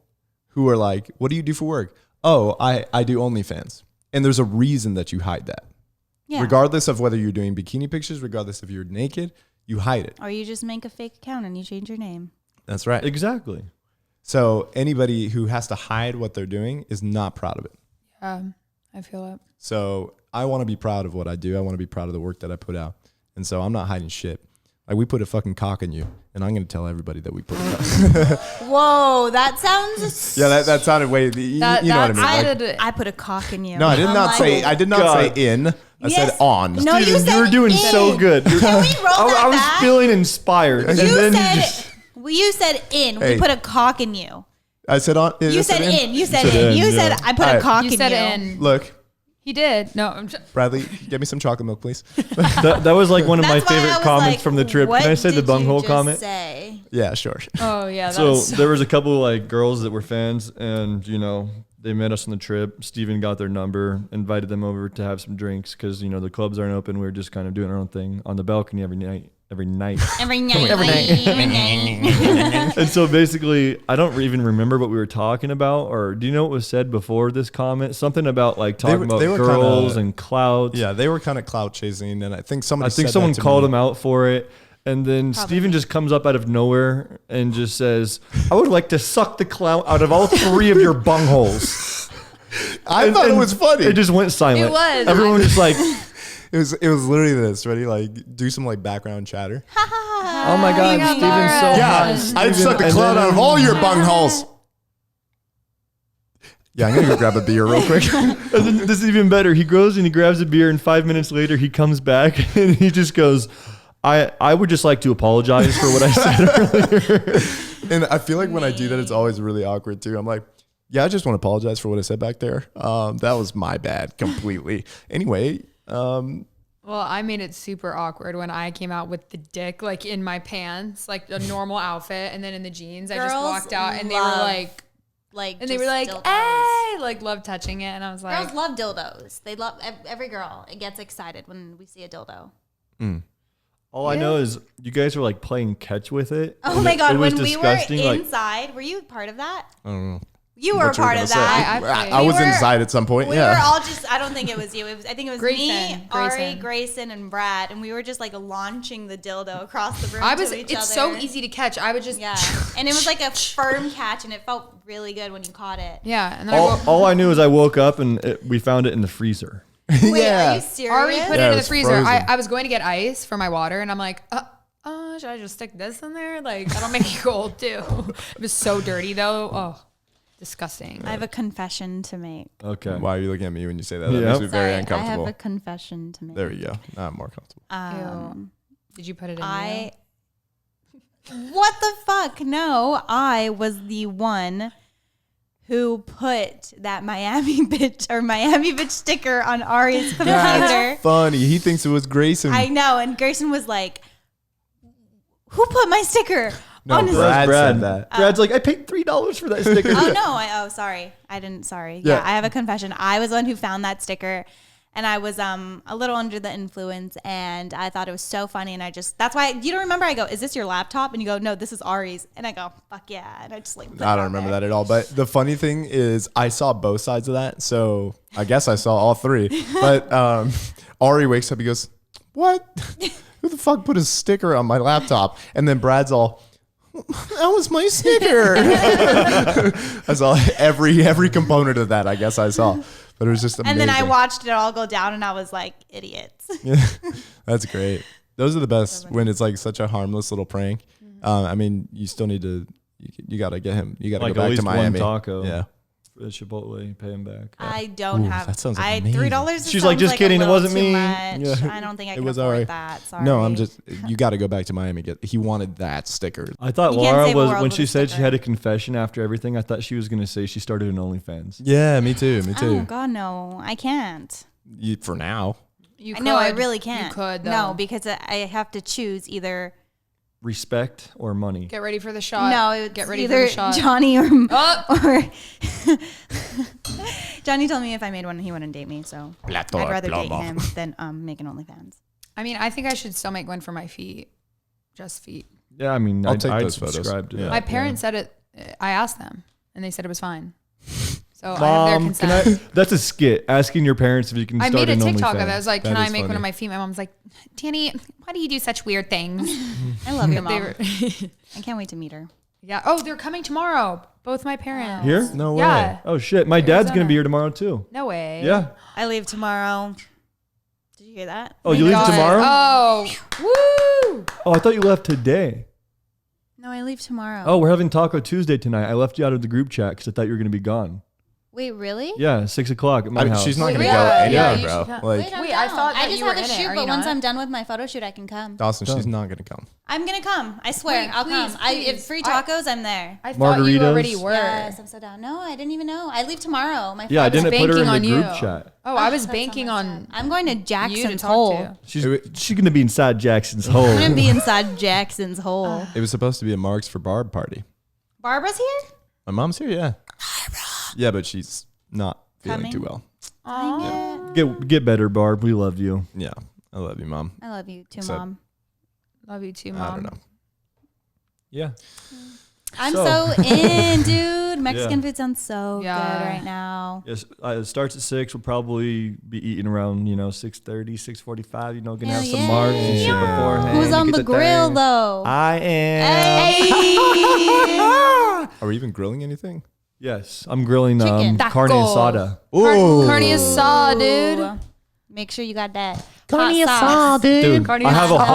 who are like, what do you do for work? Oh, I do OnlyFans. And there's a reason that you hide that. Yeah. Regardless of whether you're doing bikini pictures, regardless if you're naked, you hide it. Or you just make a fake account and you change your name. That's right. Exactly. So anybody who has to hide what they're doing is not proud of it. I feel it. So I want to be proud of what I do. I want to be proud of the work that I put out. And so I'm not hiding shit. Like we put a fucking cock in you, and I'm going to tell everybody that we put a cock. Whoa, that sounds... Yeah, that sounded way... You know what I mean? Like, I put a cock in you. no, I did not say... I did not God. say in. I Yes. said on. No, you Steven, said you were doing in. so good. Can we roll that I was back? feeling inspired. And You then said... you just... Well, you said in. Hey. We put a cock in you. I said on. You said in. You said said in. in, You yeah. said I put a Alright. cock You in said you. in. Look, He did. No, I'm just, Bradley, get me some chocolate milk, please. that was like one of my That's why I favorite was comments like, from the trip. what Can I say the did you bunghole just comment? Say? Yeah, sure. oh yeah. So That's there was a couple of like girls that were fans, and you know they met us on the trip. Steven got their number, invited them over to have some drinks because you know the clubs aren't open. We were just kind of doing our own thing on the balcony every night. Every night. And so basically, I don't even remember what we were talking about, or do you know what was said before this comment? Something about like talking about they were girls kinda- and clout. Yeah, they were kind of clout chasing, and I think somebody. I think said someone that to called me. him out for it. And then Steven just comes up out of nowhere and just says, I would like to suck the clout out of all three of your bungholes. I thought it was funny. It just went silent. It was. Everyone was like, It was literally this. Ready? Like do some like background chatter. oh my God, God, Steven's Laura. so Yeah, hot. I'd suck the And clout then- out of all your bungholes. Yeah, I'm gonna go grab a beer real quick. And then this is even better. He goes and he grabs a beer, and 5 minutes later he comes back and he just goes, I would just like to apologize for what I said earlier. And I feel like when I do that, it's always really awkward too. I'm like, yeah, I just want to apologize for what I said back there. That was my bad completely. Anyway, Well, I made it super awkward when I came out with the dick like in my pants, like a normal outfit, and then in the jeans. I just Girls walked out and they were love, like, and they were like, hey, like love touching it, and I was like, girls love dildos. They love every girl. It gets excited when we see a dildo. All I know is you guys were like playing catch with it. Oh and my it god! was When we were disgusting, like- inside, were you part of that? I don't know. You were a what you were part gonna of say. that. I was We were- inside at some point. We yeah. were all just, I don't think it was you. I think it was me, Grayson. Ari, Grayson, and Brad. And we were just like launching the dildo across the room I was. to each It's other. so easy to catch. I would just Yeah. And it was like a firm catch and it felt really good when you caught it. yeah. And then I woke, all I knew is I woke up and we found it in the freezer. Wait, Yeah. are you serious? Ari put Yeah, it in it the was freezer. frozen. I was going to get ice for my water, and I'm like, should I just stick this in there? Like, that'll make it cold too. It was so dirty though. Oh, disgusting. I have a confession to make. Okay. Why are you looking at me when you say that? That Yeah. makes me very Sorry, uncomfortable. I have a confession to make. There we go. Now I'm more comfortable. Ew. Did you put it in? I. What the fuck? No, I was the one who put that Miami bitch sticker on Ari's computer. That's funny. He thinks it was Grayson. I know, and Grayson was like, "Who put my sticker No, on his?" Brad Brad said that. Brad's like, I paid $3 for that sticker. Oh no! Sorry, I didn't. Sorry. Yeah. Yeah, I have a confession. I was the one who found that sticker, and I was a little under the influence, and I thought it was so funny, and that's why you don't remember. I go, "Is this your laptop?" And you go, "No, this is Ari's," and I go, "Fuck yeah!" And I just like. I don't remember that at all. But the funny thing is, I saw both sides of that. So I guess I saw all three. But Ari wakes up. He goes, "What? Who the fuck put a sticker on my laptop?" And then Brad's all, "That was my sticker." I saw every component of that. I guess I saw. But it was just amazing. And then I watched it all go down, and I was like, "Idiots." Yeah, that's great. Those are the best when it's like such a harmless little prank. I mean, you still need to. You got to get him. You got to Like go at back least to one Miami. taco. Yeah. At Chipotle, pay him back. I don't Ooh, have. that sounds I amazing. $3. She's like, "Just kidding, it wasn't me." Yeah. Yeah. I don't think I It can was afford alright. that. Sorry. No, I'm just. You got to go back to Miami. He wanted that sticker. I thought You can't Laura save a was world when with she a said she sticker. had a confession after everything. I thought she was gonna say she started an OnlyFans. Yeah, me too. Me Oh too. God, no, I can't. For now. You I know I could. really can't. You could though. No, because I have to choose either. Respect or money? Get ready for the shot. No, it's get ready either for the shot. Johnny or Oh! or Johnny told me if I made one, he wouldn't date me. So I'd rather date him than make an OnlyFans. I mean, I think I should still make one for my feet, just feet. Yeah, I mean, I'll I'd take those photos. subscribe to Yeah. that. My parents said it. I asked them, and they said it was fine. So I have their Mom, consent. that's a skit. Asking your parents if you can I start made a an TikTok of it. I OnlyFans. was like, That can I is make one funny. of my feet? My mom's like, Danny, why do you do such weird things? I love your They mom. were- I can't wait to meet her. yeah. Oh, they're coming tomorrow. Both my parents. Here? No way. Yeah. Oh shit, my dad's gonna Arizona. be here tomorrow too. No way. Yeah. I leave tomorrow. Did you hear that? Oh, you leave God. tomorrow? Oh, woo! Oh, I thought you left today. No, I leave tomorrow. Oh, we're having Taco Tuesday tonight. I left you out of the group chat because I thought you were gonna be gone. Wait, really? Yeah, 6 o'clock at my house. She's not Wait, gonna yeah, go yeah, anywhere, you bro. should not- Like I'm Wait, I down. thought that I just you were have a in it. shoot, Are but you once not? I'm done with my photo shoot, I can come. Dawson, she's Done. not gonna come. I'm gonna come. I swear, Wait, I'll please, come. If please. free tacos, I'm there. I thought you Margaritas? already were. Yes, I'm so down. No, I didn't even know. I leave tomorrow. My Yeah, I flight was didn't put her in banking the on group you. chat. Oh, I was That's banking so on sad. I'm going to you to Jackson's talk Hole. to. She's gonna be inside Jackson's hole. I'm gonna be inside Jackson's Hole. It was supposed to be a Marks for Barb party. Barbara's here. My mom's here, yeah. Yeah, but she's not feeling Coming? too well. Get better, Barb. We love you. Yeah, I love you, mom. I love you too, Except- Mom. Love you too, I Mom. don't know. Yeah. I'm So- so in, dude. Mexican Yeah. food sounds so Yeah. good right now. Yes, it starts at 6. We'll probably be eating around 6:30, 6:45. Gonna have Hell some yeah. marks and shit Yeah. beforehand. Who's on Get the grill thing. though? I am. Hey. Are we even grilling anything? Yes, I'm grilling Chicken. carne Taco. asada. Carne asada, dude. Ooh. Make sure you got that. Carne hot sauce. Dude, Carne I have a asada.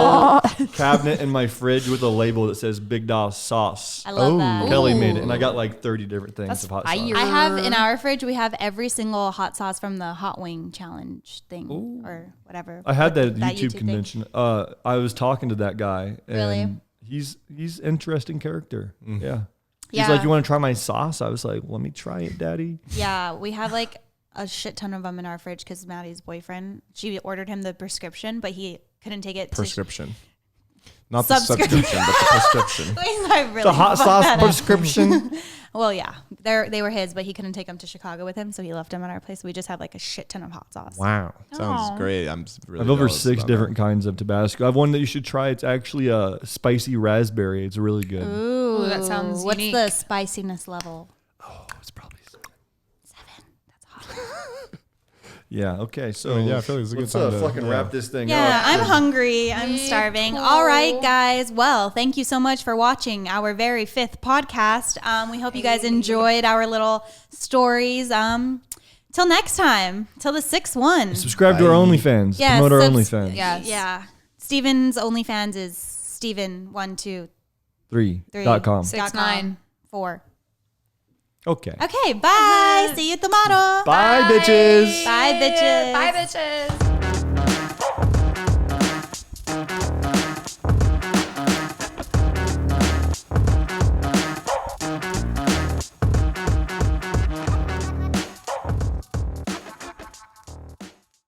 whole cabinet in my fridge with a label that says Big Dog Sauce. I love that. Kelly made it, and I got like 30 different things That's of hot fire. sauce. I have in our fridge. We have every single hot sauce from the Hot Wing Challenge thing or whatever. I had that at the That YouTube thing. convention. I was talking to that guy. And Really? He's interesting character. Yeah. He's Yeah. like, you want to try my sauce? I was like, let me try it, Daddy. Yeah, we have like a shit ton of them in our fridge because Maddie's boyfriend, she ordered him the prescription, but he couldn't take it. Prescription. Not the Subscription. subscription, but the prescription. I really The hot fucked sauce that up. prescription. Well, yeah, they were his, but he couldn't take them to Chicago with him, so he left them at our place. We just have like a shit ton of hot sauce. Wow. Sounds Aw. great. I'm really I have over jealous 6 about different kinds of Tabasco. I have one that you should try. It's actually a spicy raspberry. It's really good. Ooh, that sounds What's unique. the spiciness level? Oh, it's probably 7. That's hot. yeah. Okay, so Yeah, I feel like it's a good let's time to- fucking yeah. wrap this thing Yeah, up. I'm hungry. I'm starving. All right, guys. Well, thank you so much for watching our very 5th podcast. We hope you guys enjoyed our little stories. Till next time. Till the 6th one. Subscribe to our OnlyFans. Yeah, Promote our subs- OnlyFans. Yes. Yeah. Steven's OnlyFans is Steven123.com. 3.com. 6'9". Okay. Okay, bye. See you tomorrow. Bye, bitches. Bye, bitches. Bye, bitches.